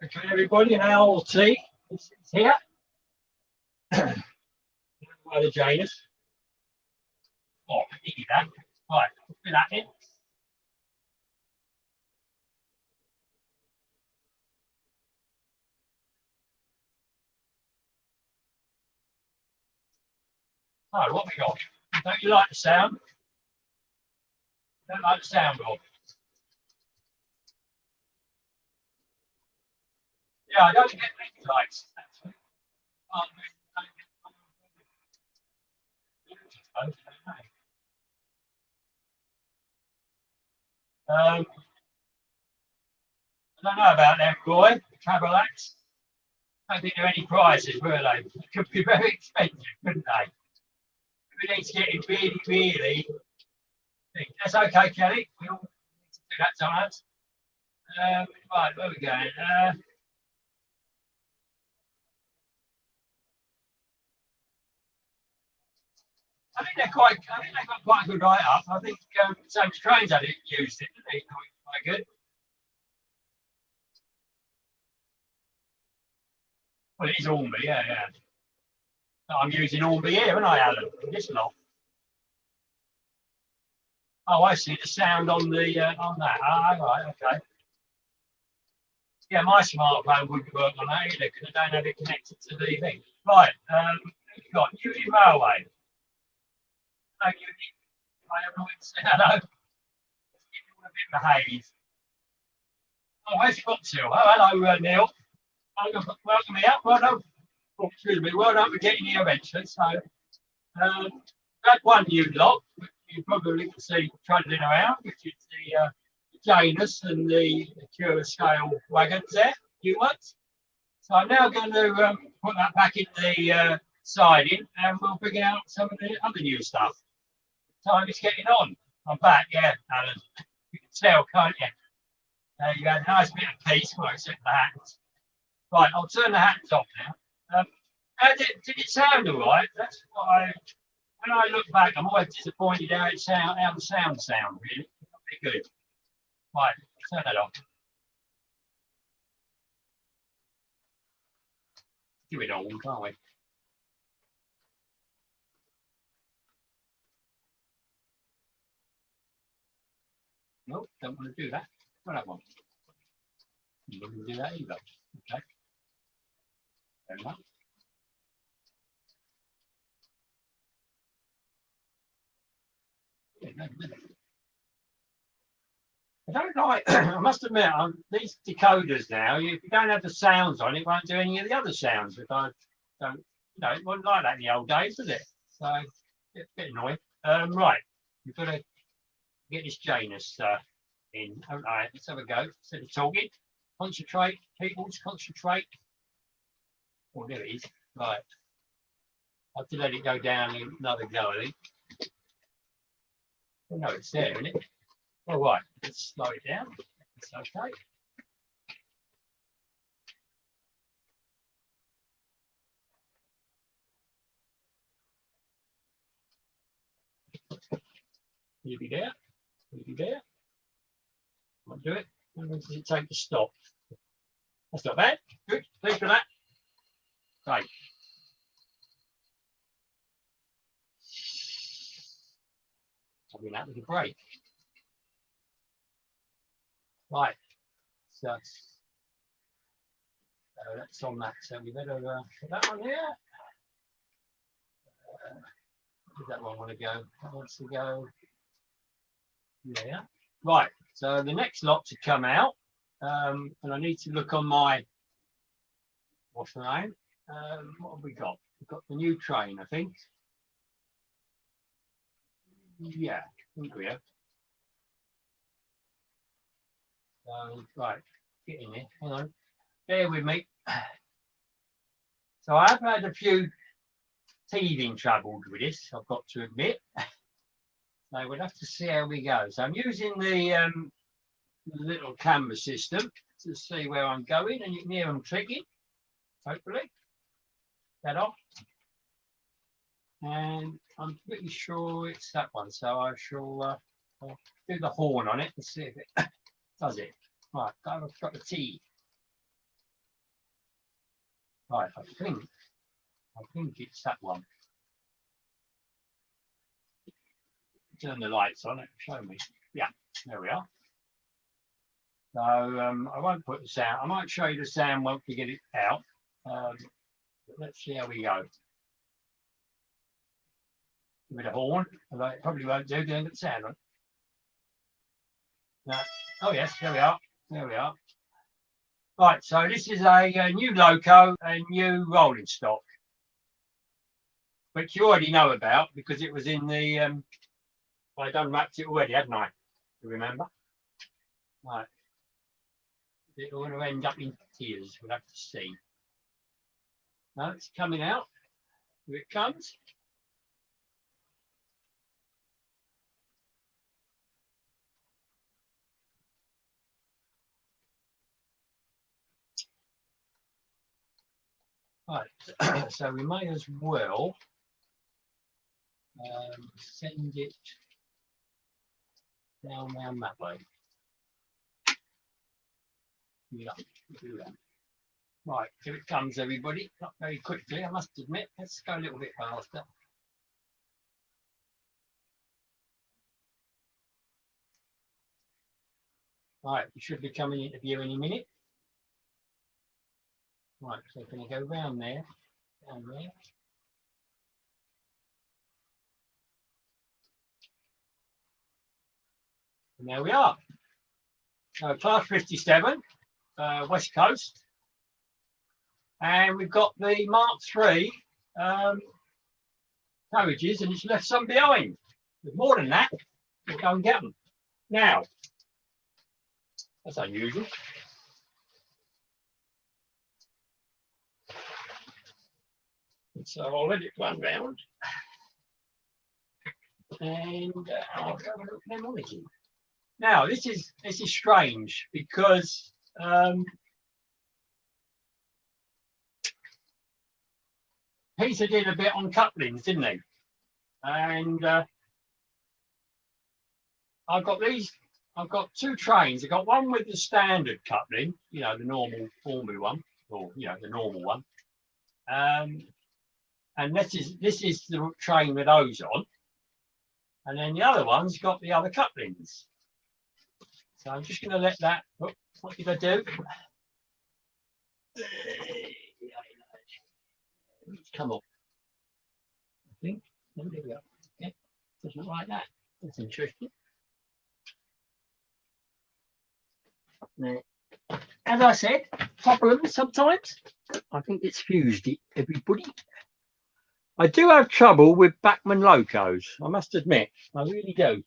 Okay, everybody, an owl tea is here. By the Janus. Oh, eat that. Right, put that in. Oh, what we got? Don't you like the sound? Don't like the sound, Rob? Yeah, I don't get many likes, actually. I don't know about them, Roy. Travel acts. I don't think there are any prizes, were they? It could be very expensive, couldn't they? We need to get it really, really. That's okay, Kelly. We all need to do that sometimes. Right, where are we going? I think they've got quite a good write up. I think James Crane's had it used it, didn't he? Quite good. Well, it is Ormby, yeah, yeah. I'm using Ormby here, haven't I, Alan? This lot. Oh, I see the sound on the on that. Ah, right, okay. Yeah, my smartphone wouldn't work on that either because I don't have it connected to the thing. Right, we've got Union Railway. No, Union. I have not said hello. It's a bit of a haze. Oh, where's it got to? Oh, hello, Neil. Welcome here. Well done. Oh, excuse me. Well done for getting here eventually. So, that one new lot, which you probably can see trundling around, which is the Janus and the Cura scale wagons there, new ones. So I'm now going to put that back in the siding and we'll bring out some of the other new stuff. Time is getting on. I'm back, yeah, Alan. You can tell, can't you? You had a nice bit of peace, well, except the hats. Right, I'll turn the hats off now. Did it sound all right? That's what when I look back, I'm always disappointed how the sound sounds, really. Not very good. Right, turn that off. Do it all, can't we? No, don't want to do that. Well, that one. You don't want to do that either. Okay. Fair enough. Yeah, no, no. I don't like, I must admit, these decoders now, if you don't have the sounds on, it won't do any of the other sounds. If I don't, it wasn't like that in the old days, was it? So, it's a bit annoying. Right, we've got to get this Janus in. All right, let's have a go. Instead of talking, concentrate, peoples, concentrate. Oh, there it is. Right. I have to let it go down another go, I think. Oh, no, it's there, isn't it? All right, let's slow it down. It's okay. You'll be there. You'll be there. I'll do it. How long does it take to stop? That's not bad. Good. Thanks for that. Right. I mean, that was a break. Right. So that's on that. So we better put that one here. Where does that one want to go? That wants to go there. Right. So the next lot to come out, and I need to look on my what's the name? What have we got? We've got the new train, I think. Yeah, I think we have. Right, get in there. Hang on. Bear with me. So I've had a few teething troubles with this, I've got to admit. So we'll have to see how we go. So I'm using the little camera system to see where I'm going, and you can hear them clicking, hopefully. That off. And I'm pretty sure it's that one. So I shall I'll do the horn on it and see if it does it. Right, I've got the T. Right, I think it's that one. Turn the lights on, show me. Yeah, there we are. So I won't put the sound. I might show you the sound once we get it out. Let's see how we go. Give it a horn. Although it probably won't do. Don't get the sound on. No. Oh yes, there we are. There we are. Right, so this is a new loco and new rolling stock, which you already know about because it was in the. I done wrapped it already, hadn't I? You remember? Right. It's going to end up in tears. We'll have to see. No, it's coming out. Here it comes. Right, so we may as well send it down that way. Yeah, do that. Right, here it comes, everybody. Not very quickly, I must admit. Let's go a little bit faster. Right, we should be coming into view any minute. Right, so can you go round there, down there. And there we are. So class 57, West Coast. And we've got the Mark III carriages, and it's left some behind. There's more than that. We'll go and get them. Now, that's unusual. So I'll let it run round. And I'll go and look at them on again. Now, this is strange because Peter did a bit on couplings, didn't he? And I've got two trains. I've got one with the standard coupling, you know, the normal formula one, or you know, the normal one. And this is the train with those on. And then the other one's got the other couplings. So I'm just going to let that. Oh, what did I do? It's come up. I think. There we go. Okay. Doesn't look like that. That's interesting. Now, as I said, problems sometimes. I think it's fused it, everybody. I do have trouble with Bachmann locos, I must admit. I really do.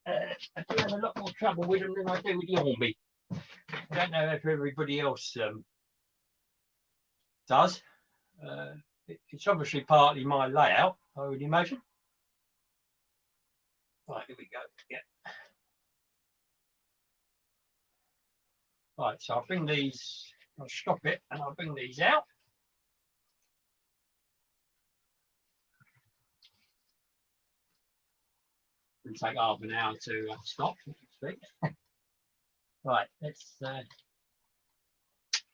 I do have a lot more trouble with them than I do with the Hornby. I don't know if everybody else does. It's obviously partly my layout, I would imagine. Right, here we go. Yeah. Right, so I'll bring these, I'll stop it and I'll bring these out. It'll take half an hour to stop. Right, let's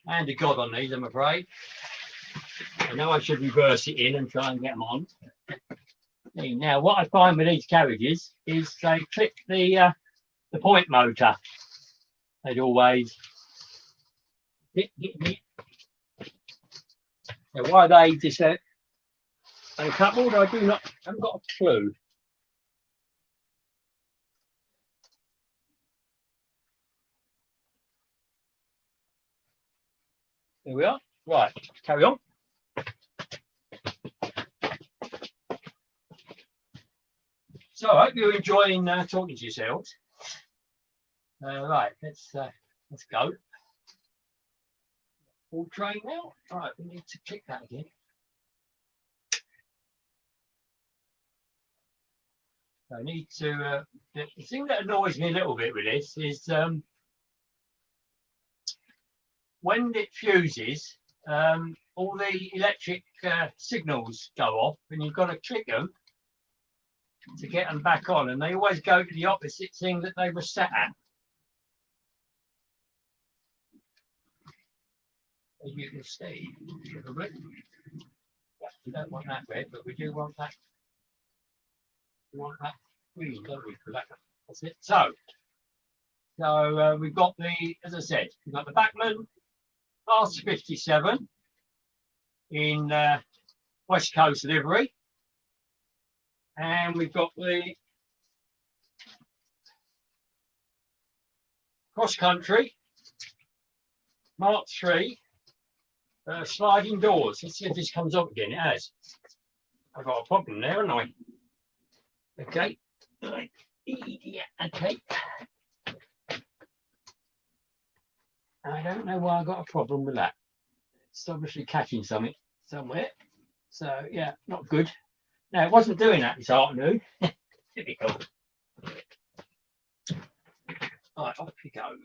hand to God on these, I'm afraid. I know I should reverse it in and try and get them on. Now, what I find with these carriages is they click the point motor. They'd always hit. Now, why they just uncoupled, I haven't got a clue. There we are. Right, carry on. So I hope you're enjoying talking to yourselves. Right, let's go. Full train now. Right, we need to click that again. I need to. The thing that annoys me a little bit with this is when it fuses, all the electric signals go off, and you've got to click them to get them back on, and they always go to the opposite thing that they were set at. as you can see. We don't want that red, but we do want that. We want that green, don't we? For that. That's it. So we've got the, as I said, we've got the Backman R57 in West Coast livery, and we've got the cross country Mark III sliding doors. Let's see if this comes up again. It has. I've got a problem there, haven't I? Okay. Yeah, okay. I don't know why I got a problem with that. It's obviously catching something somewhere. So yeah, not good. No, it wasn't doing that this afternoon. Typical. Right, off you go.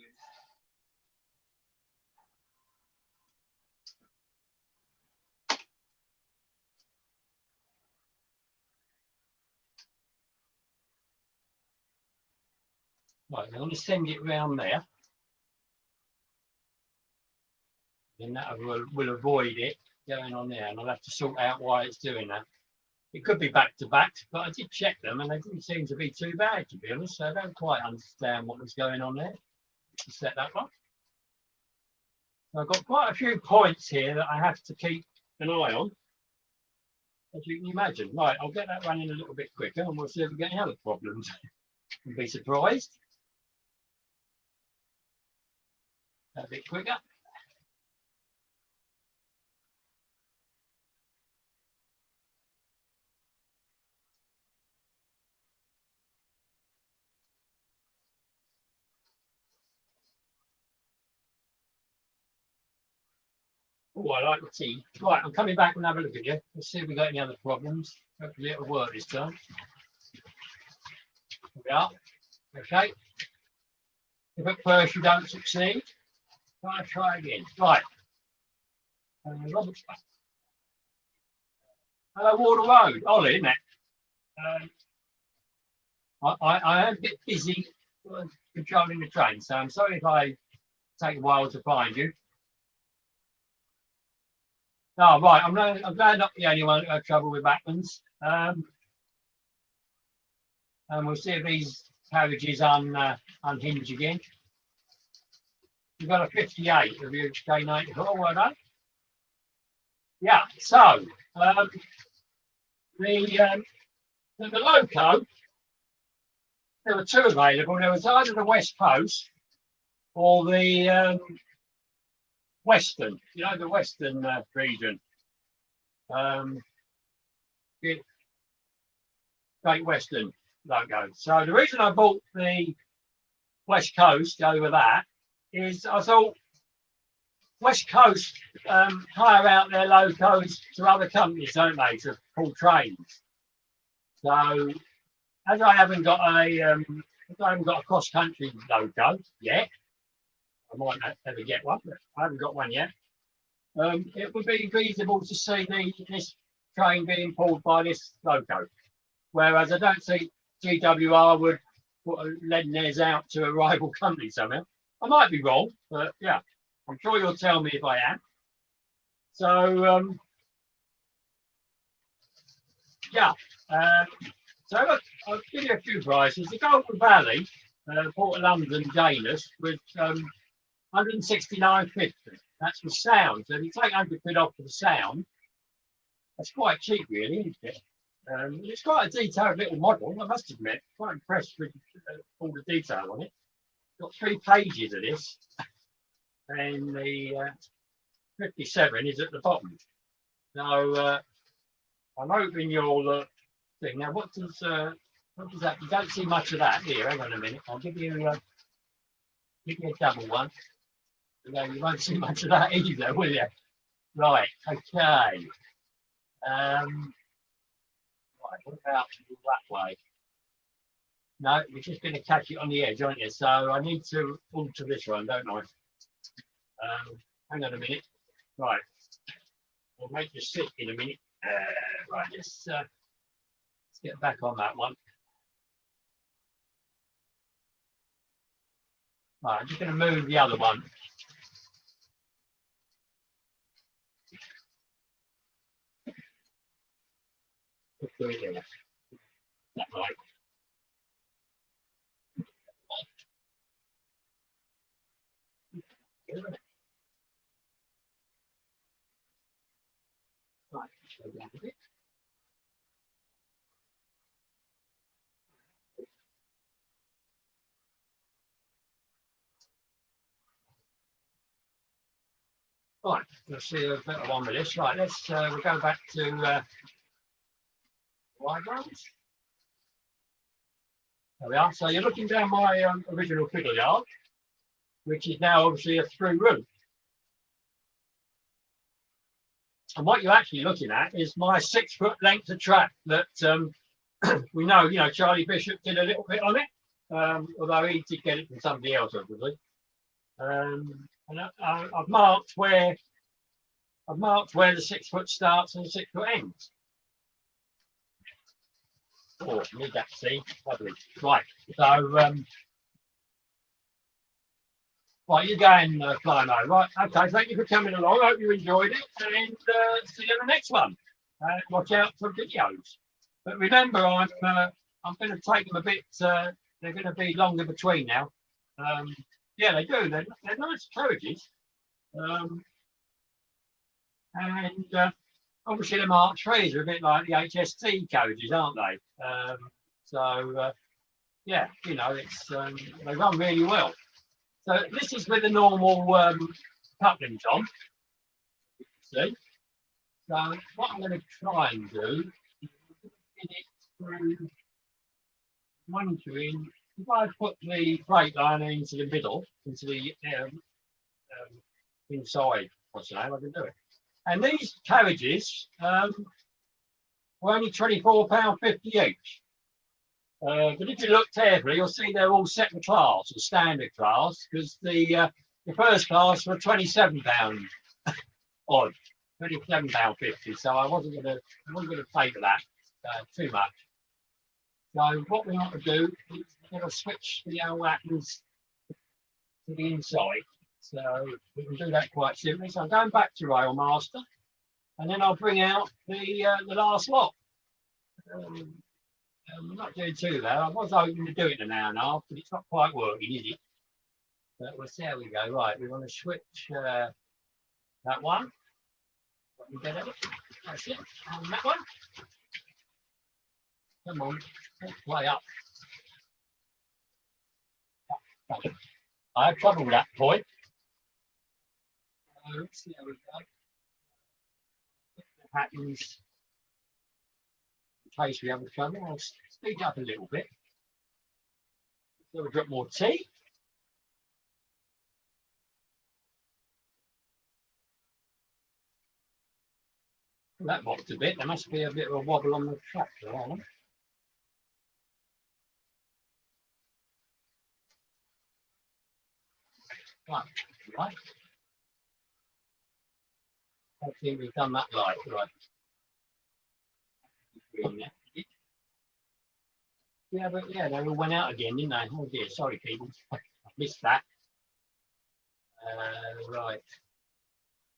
Right, I'm going to send it round there. Then that will avoid it going on there, and I'll have to sort out why it's doing that. It could be back to back, but I did check them and they didn't seem to be too bad, to be honest. So I don't quite understand what was going on there. Set that one. So I've got quite a few points here that I have to keep an eye on, as you can imagine. Right, I'll get that running a little bit quicker and we'll see if we get any other problems. You'll be surprised. A bit quicker. Oh, I like the tea. Right, I'm coming back and have a look at you. Let's see if we got any other problems. Hopefully it'll work this time. Here we are. Okay. If at first you don't succeed, try again. Right. Hello, Water Road. Ollie, isn't it? I am a bit busy controlling the train, so I'm sorry if I take a while to find you. Oh, right. I'm glad not the only one who had trouble with Backmans. And we'll see if these carriages unhinge again. You've got a 58 of your K94, well done. Yeah, so the loco, there were two available. There was either the West Coast or the Western, you know, the Western region. Great Western logo. So the reason I bought the West Coast over that is I thought West Coast hire out their locos to other companies, don't they, to pull trains. So as I haven't got a cross country loco yet, I might not ever get one, but I haven't got one yet. It would be feasible to see this train being pulled by this loco, whereas I don't see GWR would lend theirs out to a rival company somehow. I might be wrong, but yeah, I'm sure you'll tell me if I am. So yeah, so I'll give you a few prices. The Golden Valley, Port of London, Danish, was 169.50. That's with sound. So if you take 100 quid off for the sound, that's quite cheap, really, isn't it? It's quite a detailed little model, I must admit. Quite impressed with all the detail on it. Got 3 pages of this, and the 57 is at the bottom. So I'm hoping you'll think. Now, what does that? You don't see much of that here. Hang on a minute. I'll give you a double one. No, you won't see much of that either, will you? Right. Okay. Right, what about that way? No, you're just going to catch it on the edge, aren't you? So I need to alter this one, don't I? Hang on a minute. Right. I'll make you sit in a minute. Right, let's get back on that one. Right, I'm just going to move the other one. Let's do it here. That right. Right, slow down a bit. Right, let's see a better one with this. Right, we'll go back to Wagon. There we are. So you're looking down my original fiddle yard, which is now obviously a through route. And what you're actually looking at is my 6 foot length of track that we know, Charlie Bishop did a little bit on it, although he did get it from somebody else, obviously. And I've marked where the 6 foot starts and the 6 foot ends. Oh, need that, see? Lovely. Right, so, right, you're going, Climo. Right, okay, thank you for coming along. I hope you enjoyed it, and see you in the next one. Watch out for videos. But remember, I'm going to take them a bit, they're going to be longer between now. Yeah, they do. They're nice carriages. And obviously the Mark IIIs are a bit like the HST carriages, aren't they? Yeah, it's they run really well. So this is with the normal couplings on. See? So what I'm going to try and do is get it through one in. If I put the brake line into the middle, into the inside, what's the name? I can do it. And these carriages were only £24.50 each. But if you look carefully, you'll see they're all second class or standard class, because the first class were £27 odd, £27.50. So I wasn't going to pay for that too much. So what we want to do is we're going to switch the old Atkins to the inside. So we can do that quite simply. So I'm going back to Railmaster, and then I'll bring out the last lot. I'm not doing too bad. I was hoping to do it in an hour and a half, but it's not quite working, is it? But we'll see how we go. Right, we want to switch that one. That's it. And that one. Come on, let's play up. I have trouble with that point. Let's see how we go. That happens. In case we have a trouble, I'll speed up a little bit. So we'll drop more tea. That boxed a bit. There must be a bit of a wobble on the track there, aren't there? Right. I think we've done that right. Yeah, but yeah, they all went out again, didn't they? Oh dear, sorry people, I missed that. Right.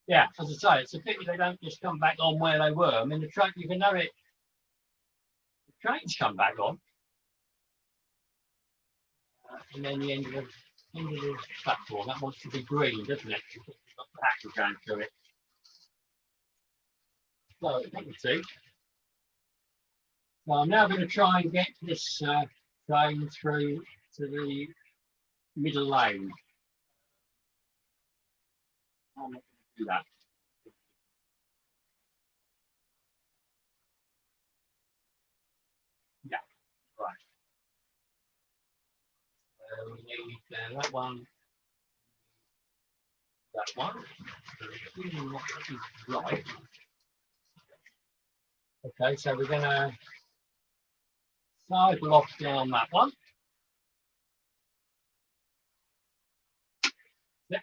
Yeah, as I say, it's a pity they don't just come back on where they were. I mean, the track, you can know it. The trains come back on, and then the end of the platform that wants to be green, doesn't it? You've got the hackle going through it. So let me see. So I'm now going to try and get this train through to the middle lane. I'm not going to do that. Yeah, right. We need that one. That one. Right. Okay, so we're going to side block down that one. Yep.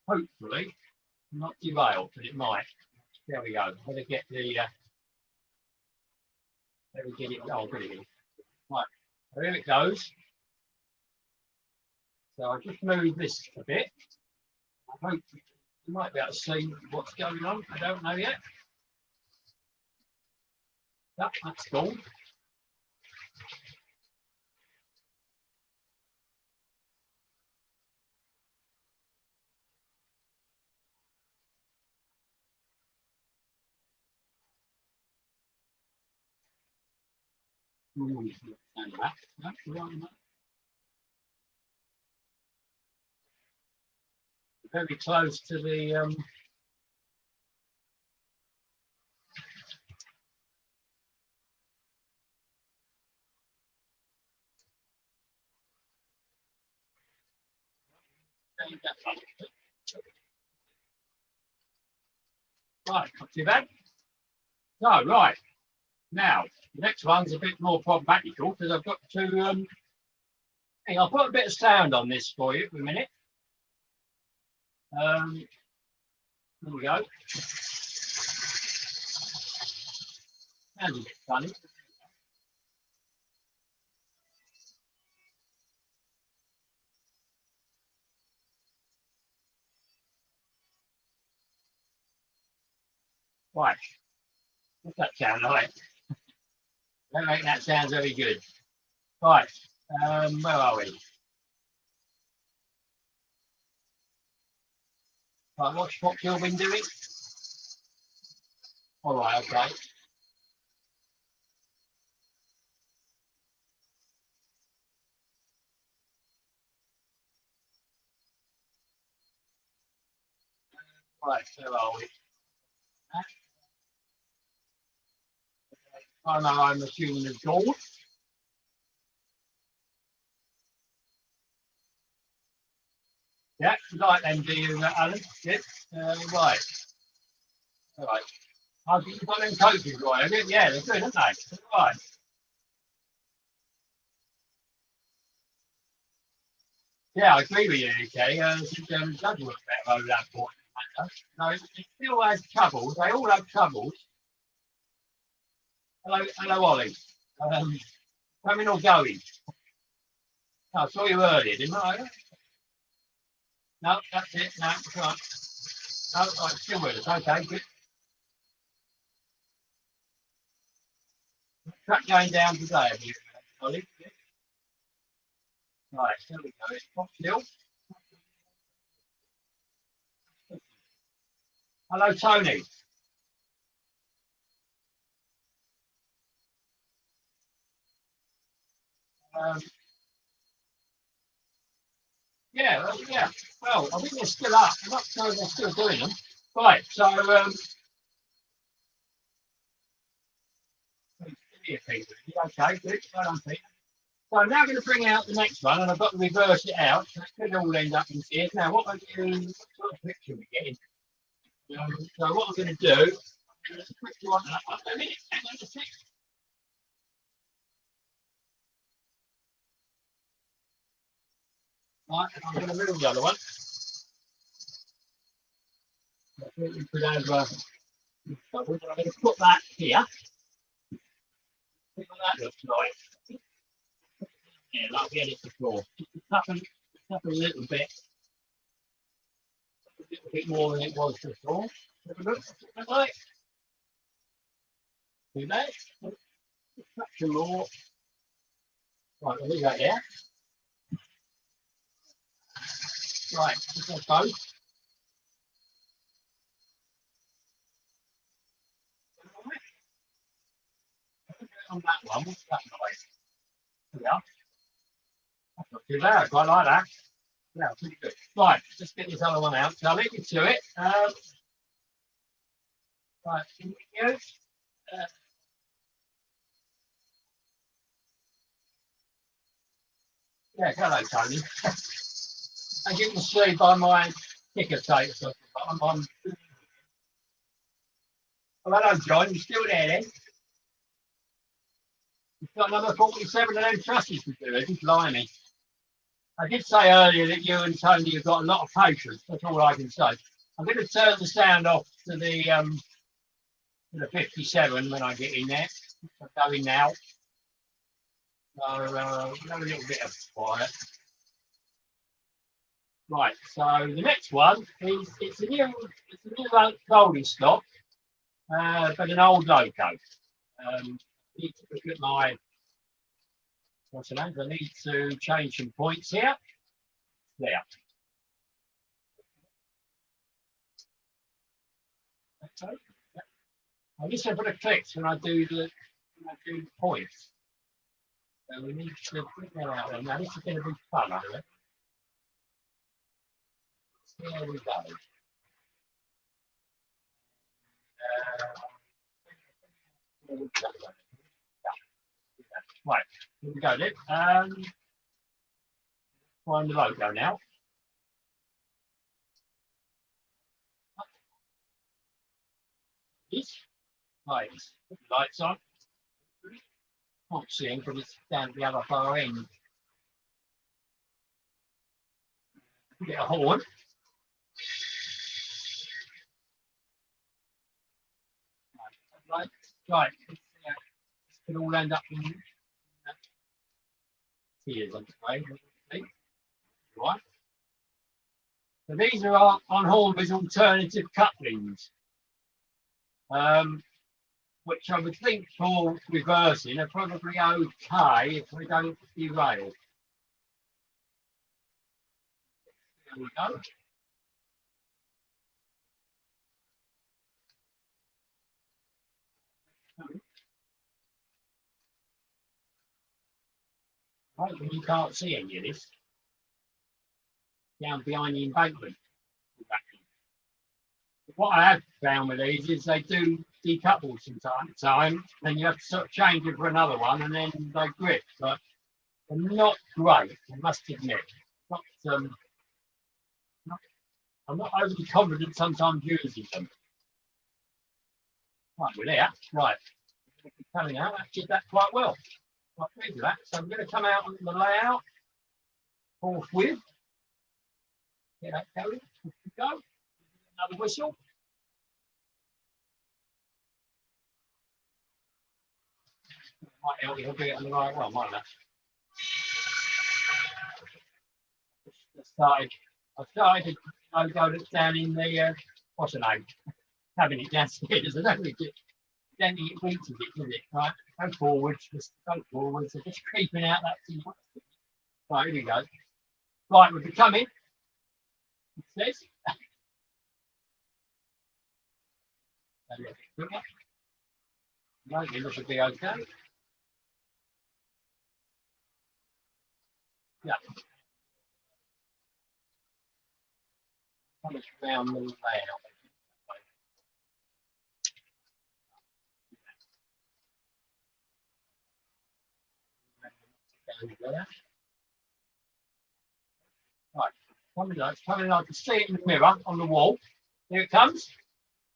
Hopefully not derailed, but it might. There we go. Better get the let me get it. Oh, get it in. Right, here it goes. So I just move this a bit. I hope you might be able to see what's going on. I don't know yet. Yep, that's cool. Very close to the right, not too bad. So right now, the next one's a bit more problematical because I've got to I'll put a bit of sound on this for you for a minute. There we go. Sounds a bit funny. Right. What's that sound like? Don't make that sound very good. Right. Where are we? Right, what you been doing? All right, okay. Right, where are we? I know I'm assuming the door. Yeah, you like them, do you, Alan? Good. Right. All right. Oh, you've got them coaches, right? Have you? Yeah, they're good, aren't they? Right. Yeah, I agree with you, okay. It does work better over that point. No, it still has troubles. They all have troubles. Hello, Ollie. Um, coming or going? No, I saw you earlier, didn't I? No, that's it. No, it's right. No, right, still with us. Okay, good. Track going down today, have you, Ollie? Yeah. Right, there we go. It's top still. Hello, Tony. Um, yeah, yeah. Well, I think they're still up. I'm not sure they're still doing them. Right, so here, Peter. Okay, good. Well done, Peter. So I'm now going to bring out the next one, and I've got to reverse it out. So it could all end up in here. Now, what I'm doing, what sort of picture are we getting? So what I'm going to do, let's quickly on that one. A minute, hang on a sec. Right, I'm going to move the other one. I think we could have, I'm going to put that here. See what that looks like. Yeah, like we had it before. Up a little bit more than it was before. Have a look. Right, do that. Some more. Right, we'll leave that there. Right, let's go. On that one, what's that noise? Yeah, that's not too bad. I quite like that. Yeah, pretty good. Right, let's get this other one out. So I'll leave you to it. Right, here we go. Yeah, hello, Tony. As you can see by my ticker tape, I'm well, hello, John. You still there then? You've got another 47 of them trusses to do, have you? Blimey. I did say earlier that you and Tony have got a lot of patience. That's all I can say. I'm going to turn the sound off to the 57 when I get in there. I'm going now. So have a little bit of quiet. Right. So the next one is it's a new rolling stock, but an old loco. I need to look at my, what's the name? I need to change some points here. There. Okay. I listen for the clicks when I do the points. So we need to put that out there. Now this is going to be fun, I think. There we go. Right, here we go then. Find the logo now. This. Right, put the lights on. Can't see him because it's down the other far end. Get a horn. Right, right. This could all end up in tears, I'm afraid. Right. So these are on horn with alternative couplings, which I would think for reversing are probably okay if we don't derail. There we go. Right, well, you can't see any of this down behind the embankment. What I have found with these is they do decouple from time to time, and you have to sort of change it for another one, and then they grip. But they're not great, I must admit. Not, I'm not overly confident sometimes using them. Right, we're there. Right, coming out. I did that quite well. Quite pleased with that. So I'm going to come out on the layout forthwith. Get that going. Go. Another whistle. Might help you get it on the right one, might that? I started to go that's down in the what's the name? Having it downstairs. I don't think it reaches it, does it? Right, go forwards, just go forwards. So just creeping out that thing. Right, here we go. Right, we're becoming. It says. No, it should be okay. Yeah. Around the layout. Right, coming I can see it in the mirror on the wall. Here it comes.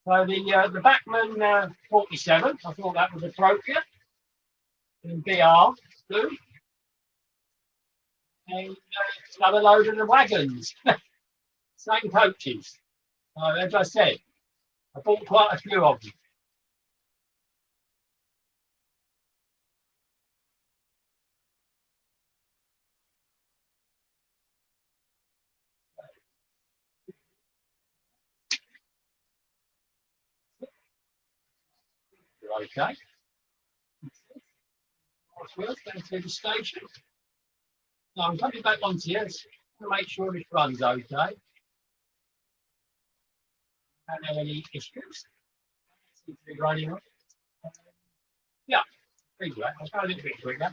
So the Backman 47, I thought that was appropriate. In BR blue. And another load of the wagons. Same coaches. As I said, I bought quite a few of them. Okay. Going through the station. So I'm coming back onto here to make sure this runs okay. Don't have any issues. Seems to be running. Yeah, pretty good. I'll go a little bit quicker.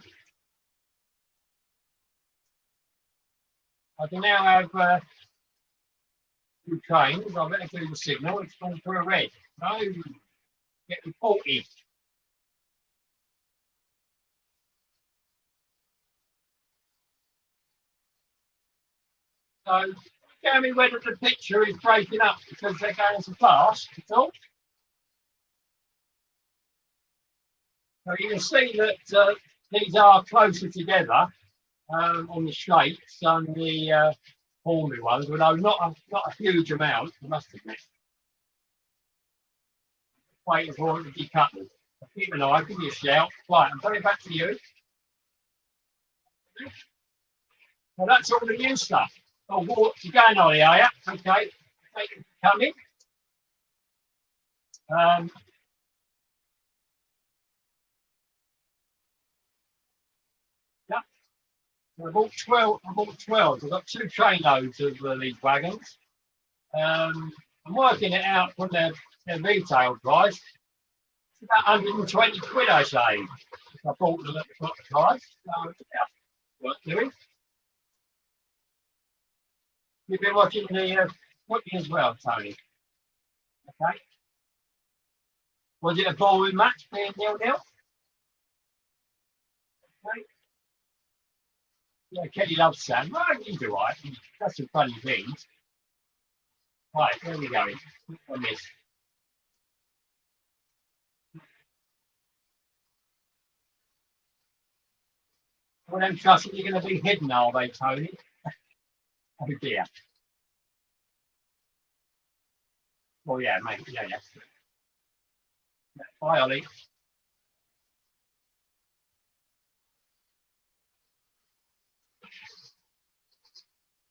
I can now have two trains. I better do the signal. It's gone for a red. No, get reported. So tell me whether the picture is breaking up because they're going so fast at all. So you can see that these are closer together on the straights than the Hornby ones, although not a huge amount, I must admit. Waiting for it to be cut. Keep an eye, give you a shout. Right, I'm coming back to you. Well, that's all the new stuff. Oh, what's going on here, are you? Okay, coming. I bought 12. I bought 12. I've got 2 trainloads of these wagons. I'm working it out from their retail price. It's about 120 quid, I say. I bought them at the price. So, yeah, worth doing. You've been watching the footy as well, Tony. Okay. Was it a boring match being 0-0? Okay. Yeah, Kelly loves Sam. Right, he's all right. He does some funny things. Right, where are we going? On this. Well, them trusting you're going to be hidden, are they, Tony? Oh dear. Oh yeah, mate. Yeah, yeah. Bye, Ollie.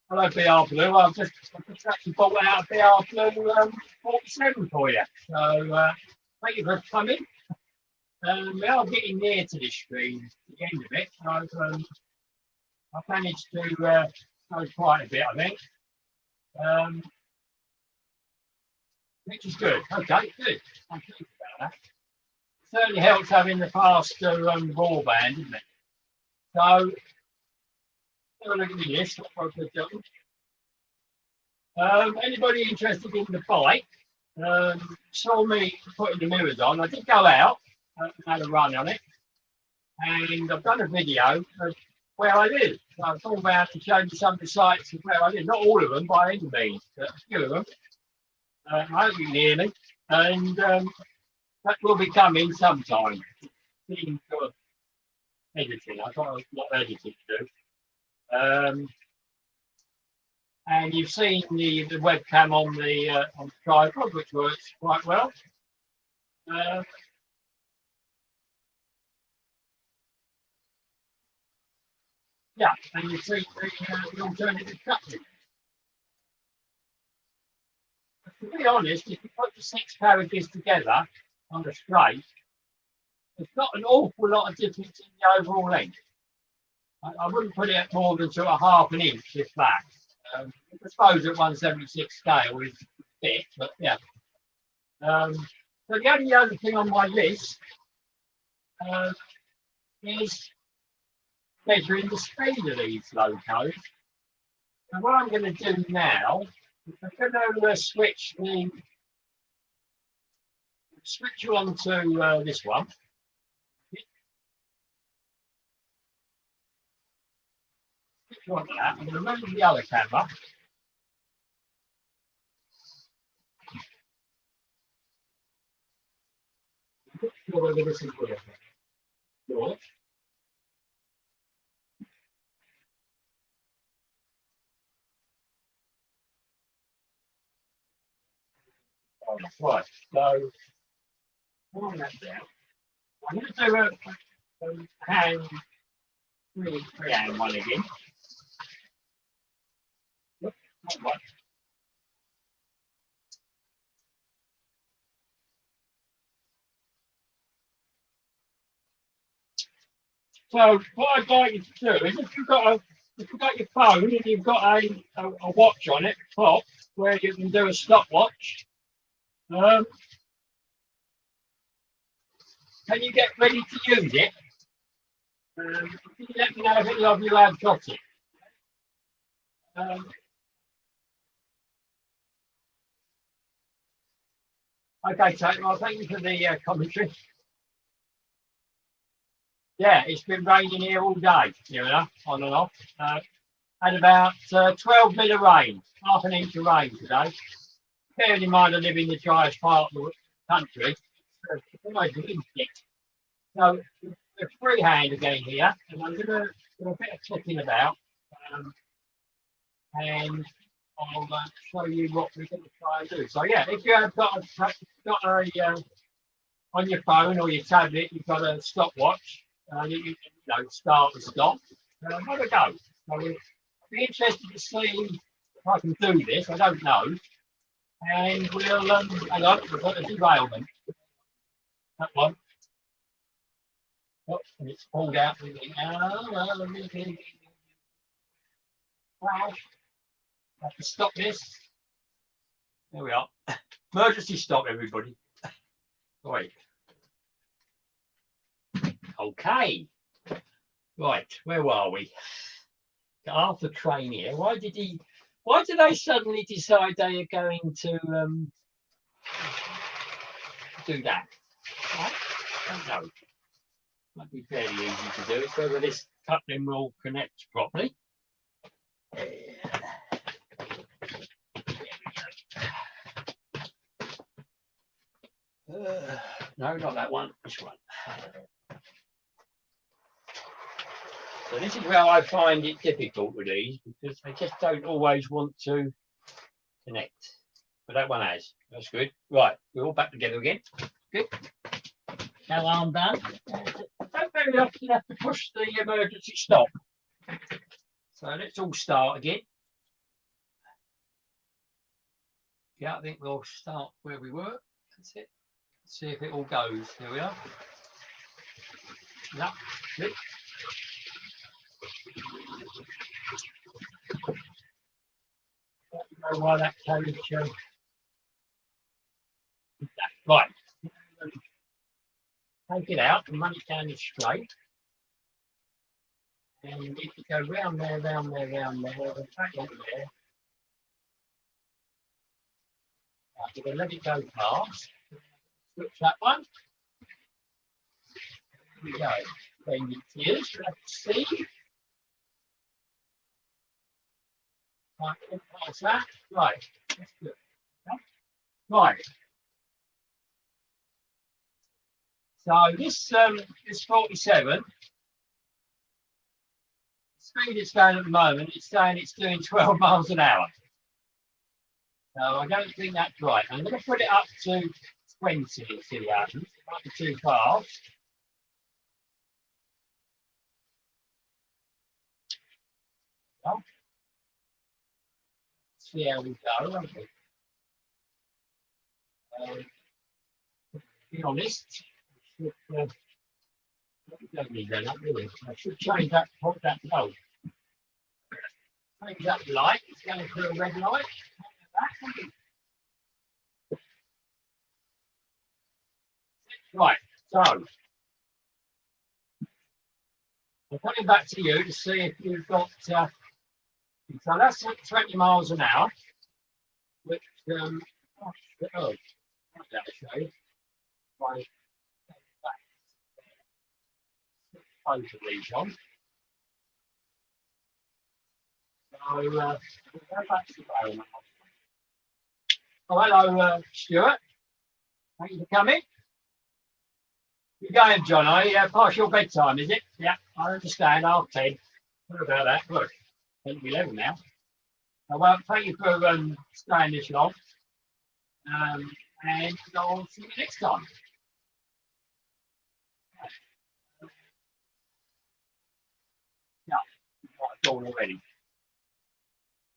Hello, BR Blue. I've just actually bought out a BR Blue 47 for you. So thank you for coming. We are getting near to this screen, the end of it. So I've managed to go quite a bit, I think. Which is good. Okay, good. I'm pleased about that. Certainly helps having the faster broadband, isn't it? So, have a look at the list. Anybody interested in the bike? Saw me putting the mirrors on. I did go out and had a run on it, and I've done a video of where I live. So I've gone around and shown you some of the sites of where I live. Not all of them by any means, but a few of them. I hope you can hear me. And that will be coming sometime. Editing. I've got a lot of editing to do. And you've seen the webcam on the tripod, which works quite well. Yeah, and you've seen the alternative cutting. To be honest, if you put the 6 carriages together on the straight, there's not an awful lot of difference in the overall length. I wouldn't put it at more than sort of half an inch, if that. I suppose at 176 scale is a bit, but yeah. So the only other thing on my list is measuring the speed of these locos. And what I'm going to do now is I'm going to switch you on to this one. Switch you on to that. I'm going to move the other camera. Whether this is working. Good. Right, so on that down. I'm going to do a hand three hand one again. Look, not one. So what I'd like you to do is if you've got your phone and you've got a watch on it, top, where you can do a stopwatch, can you get ready to use it? Can you let me know if any of you have got it? Okay, so well, thank you for the commentary. Yeah, it's been raining here all day, you know, on and off. Had about 12 mil of rain, half an inch of rain today. Bearing in mind I live in the driest part of the country, it's almost an inch. So the freehand again here, and I'm going to do a bit of clicking about, and I'll show you what we're going to try and do. So yeah, if you have got a on your phone or your tablet, you've got a stopwatch. You know, start and stop. Have a go. So I'd be interested to see if I can do this. I don't know. And we'll hang on, we've got a derailment. That one. Oh, and it's pulled out. I have to stop this. There we are. Emergency stop, everybody. Right. Okay. Right, where are we? Got Arthur Crane here. Why did they suddenly decide they are going to do that? I don't know. Might be fairly easy to do. It's whether this coupling will connect properly. No, not that one. This one. So this is where I find it difficult with these because they just don't always want to connect. But that one has. That's good. Right, we're all back together again. Good. Now I'm done. Don't very often have to push the emergency stop. So let's all start again. Yeah, I think we'll start where we were. That's it. Let's see if it all goes. Here we are. No, good. I don't know why that carriage. Right. Take it out and run it down the straight. And if you go round there, round there, round there, and back over there. Right, we're going to let it go past. Switch that one. Here we go. Then it is. Let's see. Right, past that. Right. That's good. Right. So this 47. Speed it's going at the moment, it's saying it's doing 12 miles an hour. So I don't think that's right. I'm going to put it up to 20 and see what happens. It might be too fast. Well, see how we go, won't we? Be honest, don't need that up, really. I should change that, put that low. Change that light, it's going through a red light. Right, so I'm coming back to you to see if you've got, so that's at 20 miles an hour, which, oh, that'll show you. Right, both of these on. So, we'll go back to the rail now. Oh, hello, Stuart. Thank you for coming. You're going, John, are you? Past your bedtime, is it? Yeah, I understand. I'll 10. What about that? Look, it's 11 now. Well, thank you for staying this long. And I'll see you next time. Yeah, I've gone already.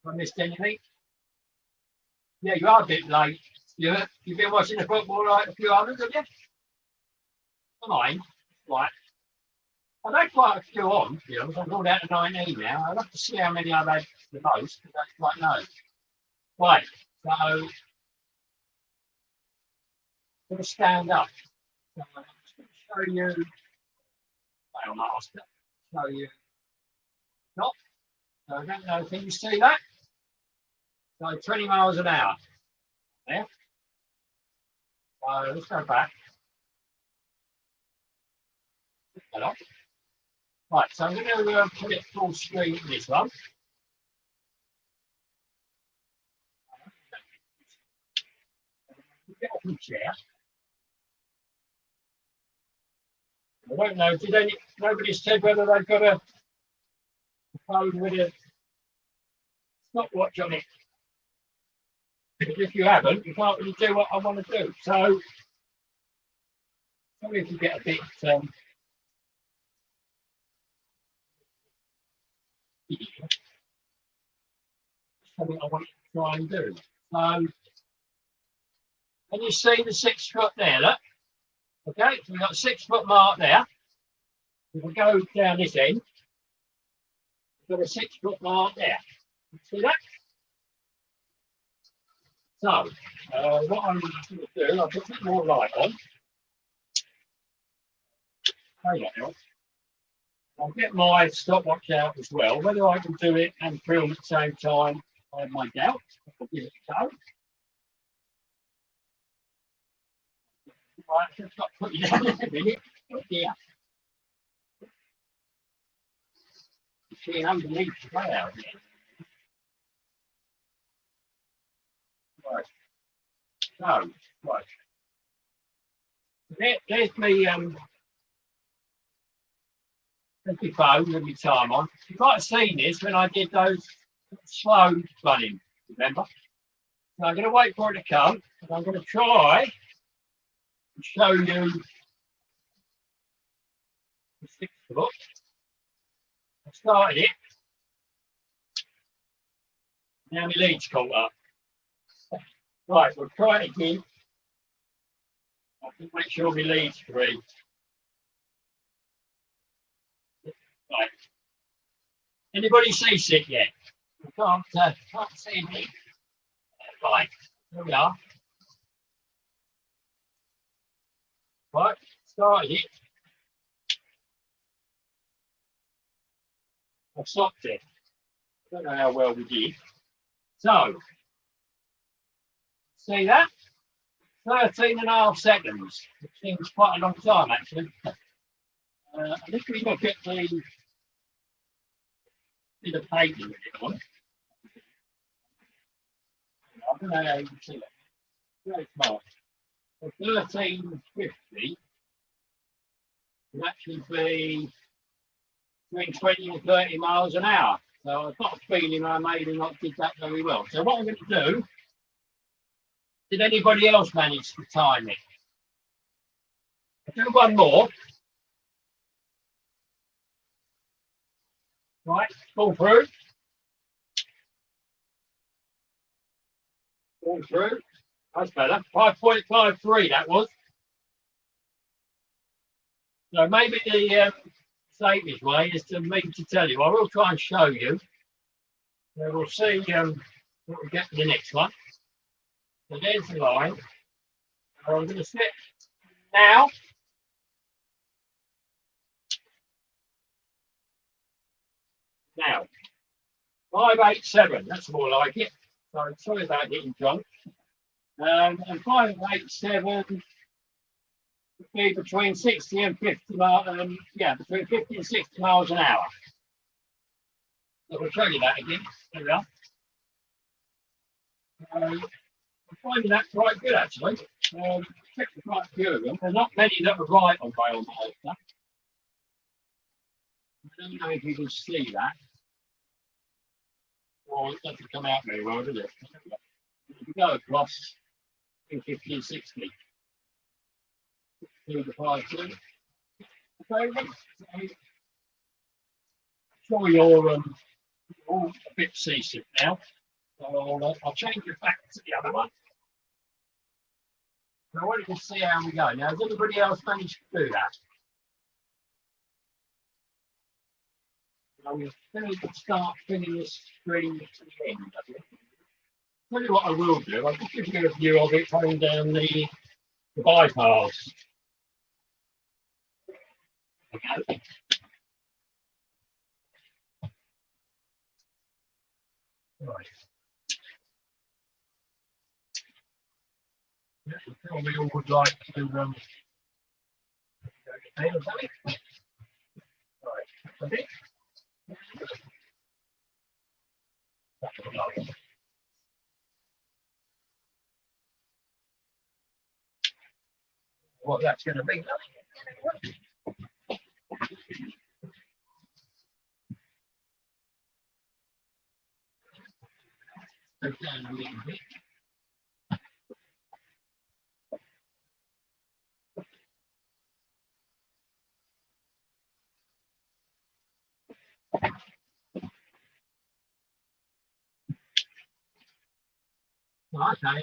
Have I missed anything? Yeah, you are a bit late. You've been watching the football like a few others, have you? Mine, right. I've had quite a few on, you know, I've gone down to 19 now. I'd have to see how many I've had the most, because that's quite low. Right, so I'm going to stand up. So I'm just going to show you, well, master, show you top. So I don't know, can you see that? So 20 miles an hour. There. So let's go back. Hello. Right, so I'm going to put it full screen for this one. Get off the chair. I don't know, nobody said whether they've got a phone with a stopwatch on it. Because if you haven't, you can't really do what I want to do. So, sorry if you get a bit something I want to try and do. So, can you see the 6 foot there? Look. Okay, so we've got a 6 foot mark there. If we go down this end, we've got a 6 foot mark there. See that? So, what I'm going to do, I'll put a bit more light on. I'll get my stopwatch out as well. Whether I can do it and film at the same time, I have my doubts. I'll give it a go. Right, I've just got to put you down in a minute. Oh dear. You see underneath the cloud. Right. So, right. There's me, there's my phone with my time on. You might have seen this when I did those slow running, remember? So I'm going to wait for it to come, and I'm going to try and show you the 6 foot. I started it. Now my lead's caught up. Right, we'll try it again. I can make sure my lead's free. Right. Anybody see sick yet? I can't see me. Right, here we are. Right, started it. I've stopped it. I don't know how well we did. So, see that? 13.5 seconds, which seems quite a long time actually. And if we look at the bit of paper with it on, I don't know how you can see that. Very smart. So 1350 would actually be between 20 and 30 miles an hour. So I've got a feeling I maybe not did that very well. So what I'm going to do, did anybody else manage to time it? I'll do one more. Right, pull through. Pull through. That's better. 5.53 that was. So maybe the safest way is to me to tell you. I will try and show you. So we'll see what we get for the next one. So there's the line. I'm going to set now. Now, 587. That's more like it. So sorry about getting drunk. And 587 would be between 60 and 50 miles. Yeah, between 50 and 60 miles an hour. So we'll show you that again. There we are. I'm finding that quite good actually. Checked quite a few of them. There's not many that are right on rail miles stuff. I don't know if you can see that. Or it doesn't come out very well, does it? If you go across 50 and 60 through the 5-2. Okay, sure you're all a bit seasick now. So I'll change it back to the other one. So I wanted to see how we go. Now, has anybody else managed to do that? I'm going to start filling this screen to the end. Tell you what I will do. I'll just give you a view of it coming down the bypass. Okay. Right. Yeah, tell me all would like to go ahead of that. Right. Okay. What that's going to be. Go down a little bit. Okay,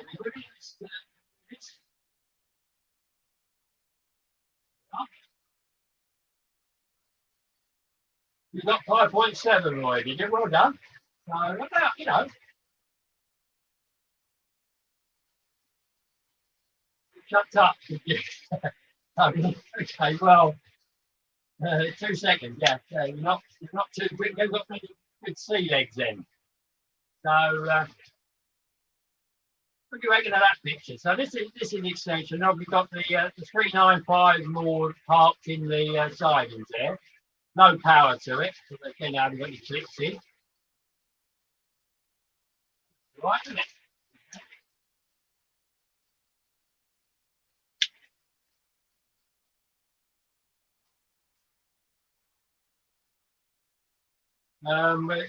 you got 5.7, Roy. Did you? Well done. So about, you know, shut up. Okay, well, 2 seconds. Yeah, you're not too quick. You've got pretty good sea legs then. So what do you reckon of that picture? So this is the extension. Now we've got the 395 moored parked in the sidings there. No power to it. So again, I haven't got any clips in. Right, isn't it?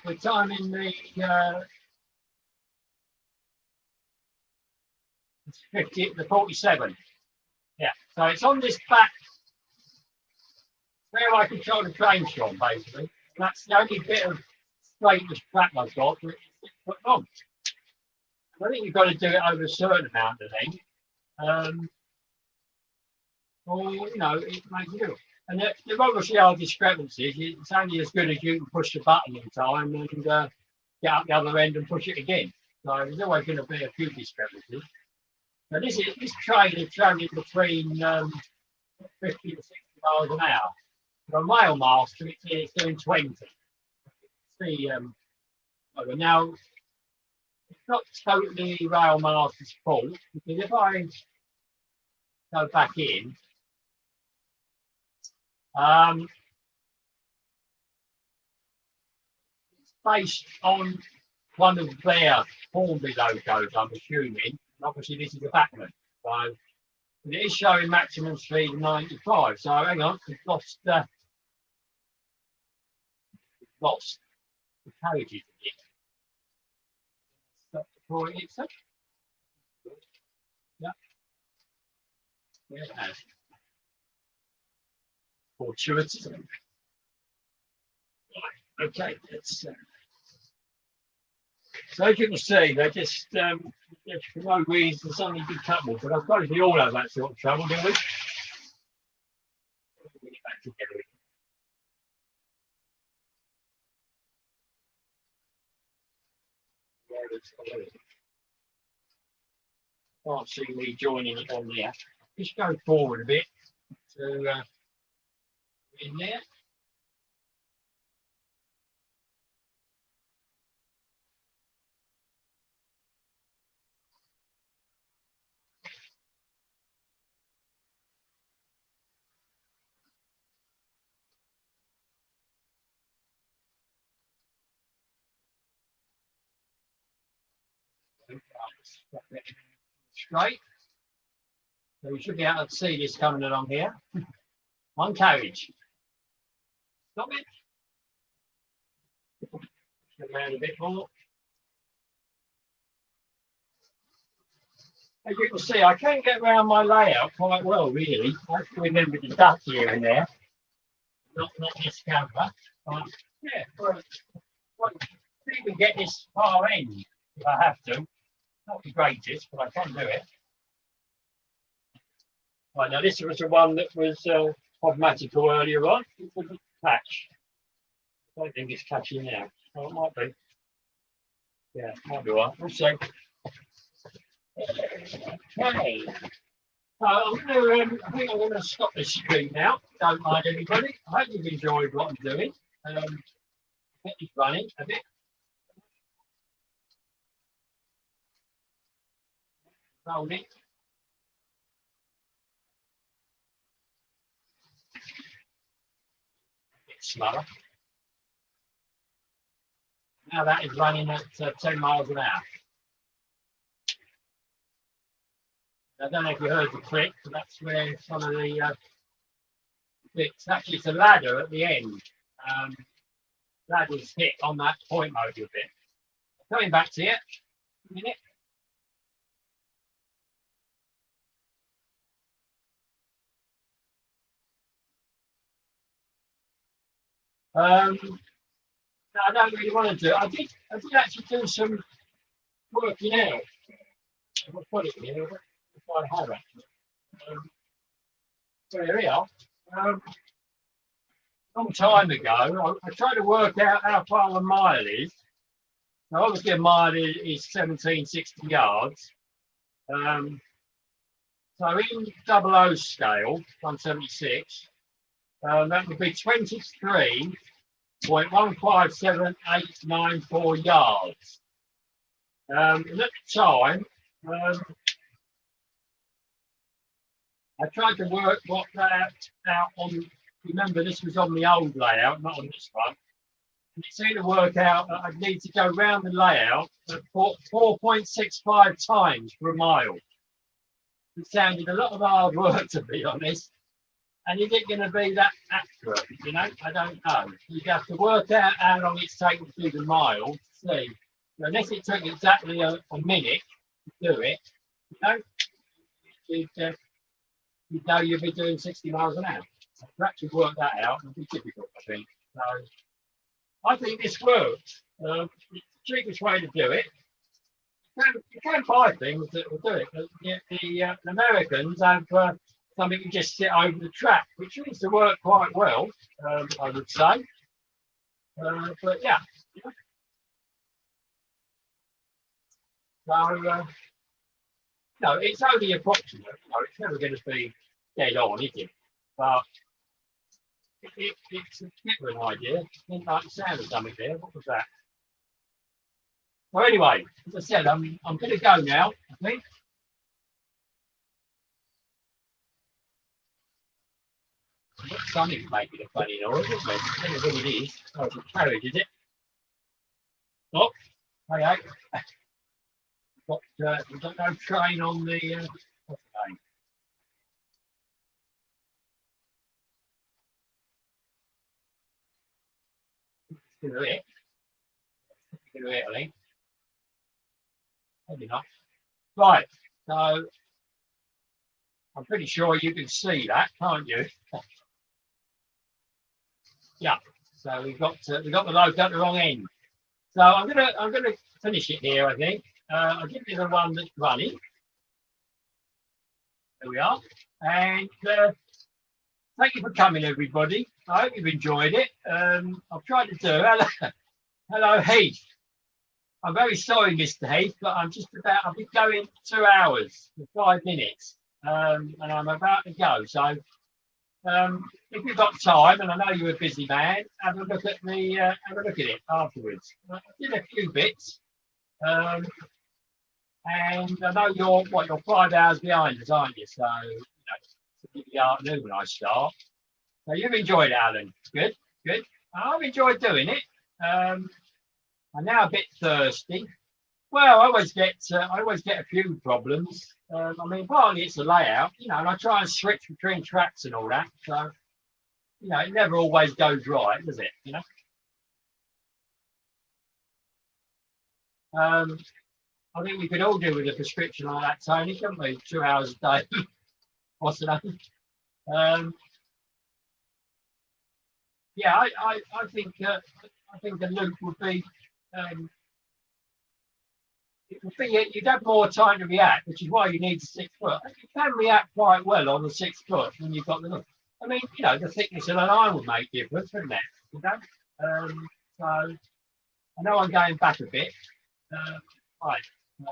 We're timing the 47. Yeah. So it's on this back where I control the trains from, basically. That's the only bit of straightish track I've got, but it's 6 foot long. I think you've got to do it over a certain amount of length. Or, you know, it makes you do it. And there obviously are discrepancies. It's only as good as you can push the button in time and get up the other end and push it again. So there's always going to be a few discrepancies. Now this train is travelling between 50 to 60 miles an hour. For a rail master, it's doing 20. See, now it's not totally rail master's fault because if I go back in, it's based on one of their Hornby logos, I'm assuming. And obviously, this is a Bachmann. So it is showing maximum speed of 95. So hang on, we've lost the carriages again. Stop before it hits it. Yeah, yeah, it has. Fortuitous. Okay, let's. So as you can see, they're just for no reason suddenly big couple, but I suppose we all have that sort of trouble, don't we? Back together. Can't see me joining it on there. Just go forward a bit to in there. Straight. So we should be able to see this coming along here. One carriage. Stop it. Come around a bit more. As you can see, I can get around my layout quite well, really. I have to remember the duck here and there. Not this camera. But yeah, well, even get this far end if I have to. Not the greatest, but I can do it. Right, now this was the one that was problematical earlier on. It wouldn't catch. I don't think it's catching now. Oh, it might be. Yeah, might be right. We'll see. Okay. So I think I'm going to stop this screen now. Don't mind anybody. I hope you've enjoyed what I'm doing. Get this running a bit. Roll it. A bit slower. Now that is running at 10 miles an hour. I don't know if you heard the click, but that's where some of the clicks. Actually, it's a ladder at the end. Ladder's hit on that point motor bit. Coming back to you. A minute. No, I don't really want to do it. I did actually do some working out. I'll put it here if I have actually. So here we are. A long time ago, I tried to work out how far a mile is So obviously a mile is 1760 yards. So in double O scale, 176, that would be 23.157894 yards. And at the time, I tried to work that out on. Remember, this was on the old layout, not on this one. And it seemed to work out that I'd need to go round the layout at 4.65 times per mile. It sounded a lot of hard work, to be honest. And is it going to be that accurate? You know, I don't know. You have to work out how long it's taken to do the mile to see. Unless it took exactly a minute to do it, you know, you'd know you'd be doing 60 miles an hour. So to actually work that out would be difficult, I think. So I think this works. It's the cheapest way to do it. You can buy things that will do it. But the Americans have something you just sit over the track, which seems to work quite well, I would say. But yeah. So, no, it's only approximate. You know, it's never going to be dead on, is it? But it's a bit of an idea. Didn't like the sound of something there. What was that? So anyway, as I said, I'm going to go now, I think. Something's making a funny noise, isn't it? I don't know what it is. Oh, it's a carriage, is it? Oh, hey. We've got no train on the what's the name? It's going to it. It's going to it, I think. Maybe not. Right. So I'm pretty sure you can see that, can't you? Yeah. So we've got the load at the wrong end. So I'm gonna finish it here, I think. I'll give you the one that's running. There we are. And thank you for coming, everybody. I hope you've enjoyed it. I've tried to do. Hello, Heath. I'm very sorry, Mr. Heath, but I've been going 2 hours for 5 minutes. And I'm about to go. So if you've got time, and I know you're a busy man, have a look at it afterwards. I did a few bits. And I know you're 5 hours behind us, aren't you? So, you know, it's the afternoon when I start. So you've enjoyed it, Alan. Good. I've enjoyed doing it. I'm now a bit thirsty. Well, I always get a few problems. I mean, partly it's the layout, you know, and I try and switch between tracks and all that. So, you know, it never always goes right, does it? You know. I think we could all do with a prescription like that, Tony, couldn't we? 2 hours a day. What's the name? Yeah, I think the loop would be you'd have more time to react, which is why you need the 6 foot. You can react quite well on the 6 foot when you've got the loop. I mean, you know, the thickness of the line would make difference, wouldn't it? You know? So I know I'm going back a bit. Right.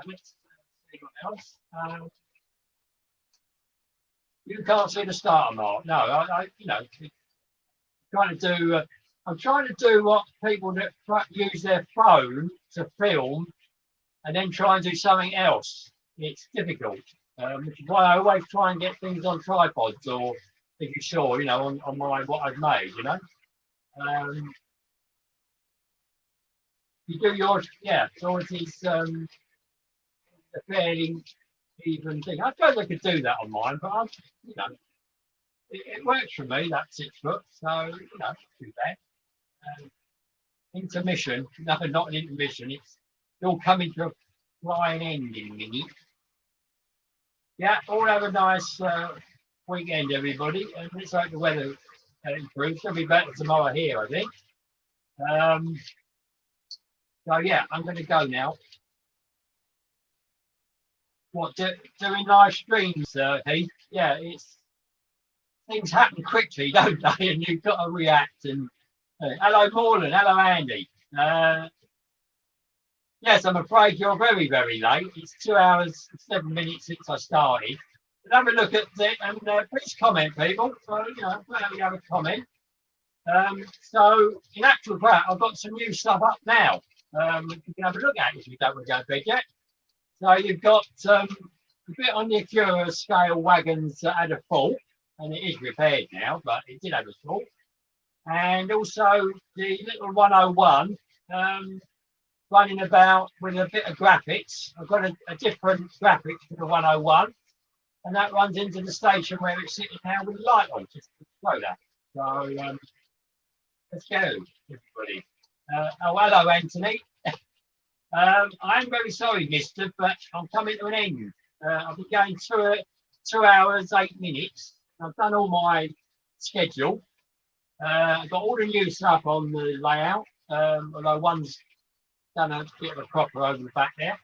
Let's see what else. You can't see the starter mark. No, you know, I'm trying to do what people that use their phone to film and then try and do something else. It's difficult, which is why I always try and get things on tripods, or if you saw, you know, on what I've made, you know. You do yours, yeah. So it is a fairly even thing. I suppose I could do that on mine, but you know, it works for me. That 6 foot, so you know, too bad. Intermission? No, not an intermission. It's all coming to a flying end in a minute. Yeah, all have a nice weekend, everybody, and let's hope the weather improves. It'll be better tomorrow here, I think. So yeah, I'm going to go now. What, doing live streams, Heath? Yeah, things happen quickly, don't they? And you've got to react. And hello, Morland. Hello, Andy. yes, I'm afraid you're very, very late. It's 2 hours and 7 minutes since I started. But have a look at it and please comment, people. So, you know, whatever you have a comment. So, in actual fact, I've got some new stuff up now. You can have a look at it if you don't want to go to bed yet. So, you've got a bit on the Acura scale wagons that had a fault, and it is repaired now, but it did have a fault. And also the little 101 running about with a bit of graphics. I've got a different graphics for the 101, and that runs into the station where it's sitting now with the light on, just to show that. So let's go, everybody. Oh, hello, Anthony. I'm very sorry, mister, but I'm coming to an end. I've been going 2 hours, 8 minutes. I've done all my schedule. I've got all the new stuff on the layout, although one's done a bit of a cropper over the back there,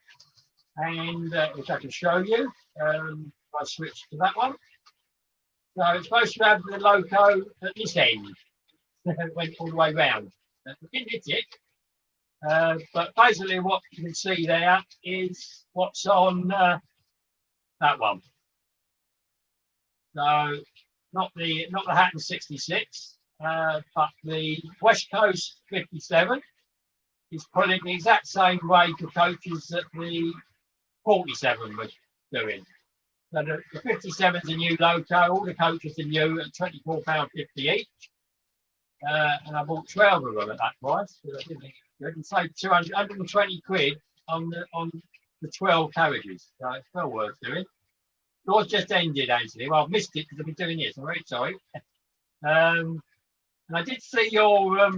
and which I can show you. I switched to that one. So it's supposed to have the loco at this end. It went all the way round. We didn't hit it, but basically what you can see there is what's on that one. So not the Hatton 66. But the West Coast 57 is pulling the exact same way for coaches that the 47 was doing. So the 57 is a new loco, all the coaches are new at £24.50 each. And I bought 12 of them at that price. I didn't think it was good, and saved 120 quid on the 12 carriages. So it's well worth doing. Yours just ended, Anthony. Well, I've missed it because I've been doing this. I'm very sorry. And I did see your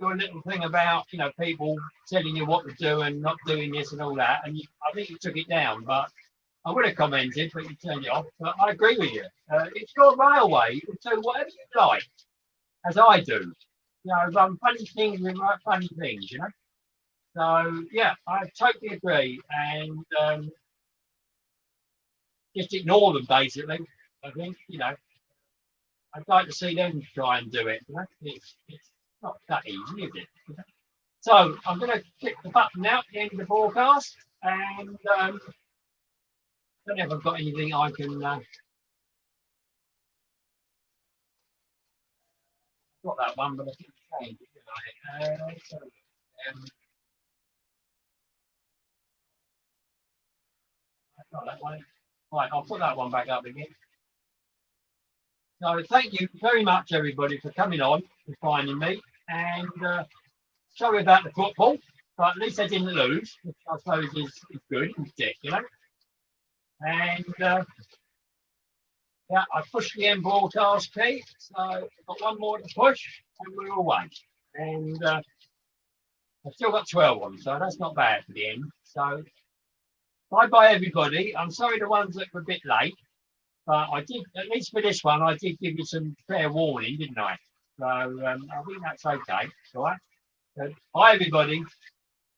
little thing about, you know, people telling you what to do and not doing this and all that. And I think you took it down, but I would have commented, but you turned it off. But I agree with you. It's your railway. You can do whatever you like, as I do. You know, run funny things with funny things, you know. So, yeah, I totally agree. And just ignore them, basically. I think, you know. I'd like to see them try and do it. You know? It's not that easy, is it? So I'm going to click the button now at the end of the broadcast, and I don't know if I've got anything I can. I've got that one, but I think it's changed. I've got that one. Right, I'll put that one back up again. So thank you very much, everybody, for coming on and finding me. And sorry about the football, but at least I didn't lose, which I suppose is good, isn't it, you know? And yeah, I pushed the end broadcast key, so I've got one more to push, and we're away. And I've still got 12 on, so that's not bad for the end. So bye-bye, everybody. I'm sorry the ones that were a bit late. But I did, at least for this one, I did give you some fair warning, didn't I? So I think that's okay. All right. So, bye, everybody.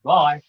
Bye.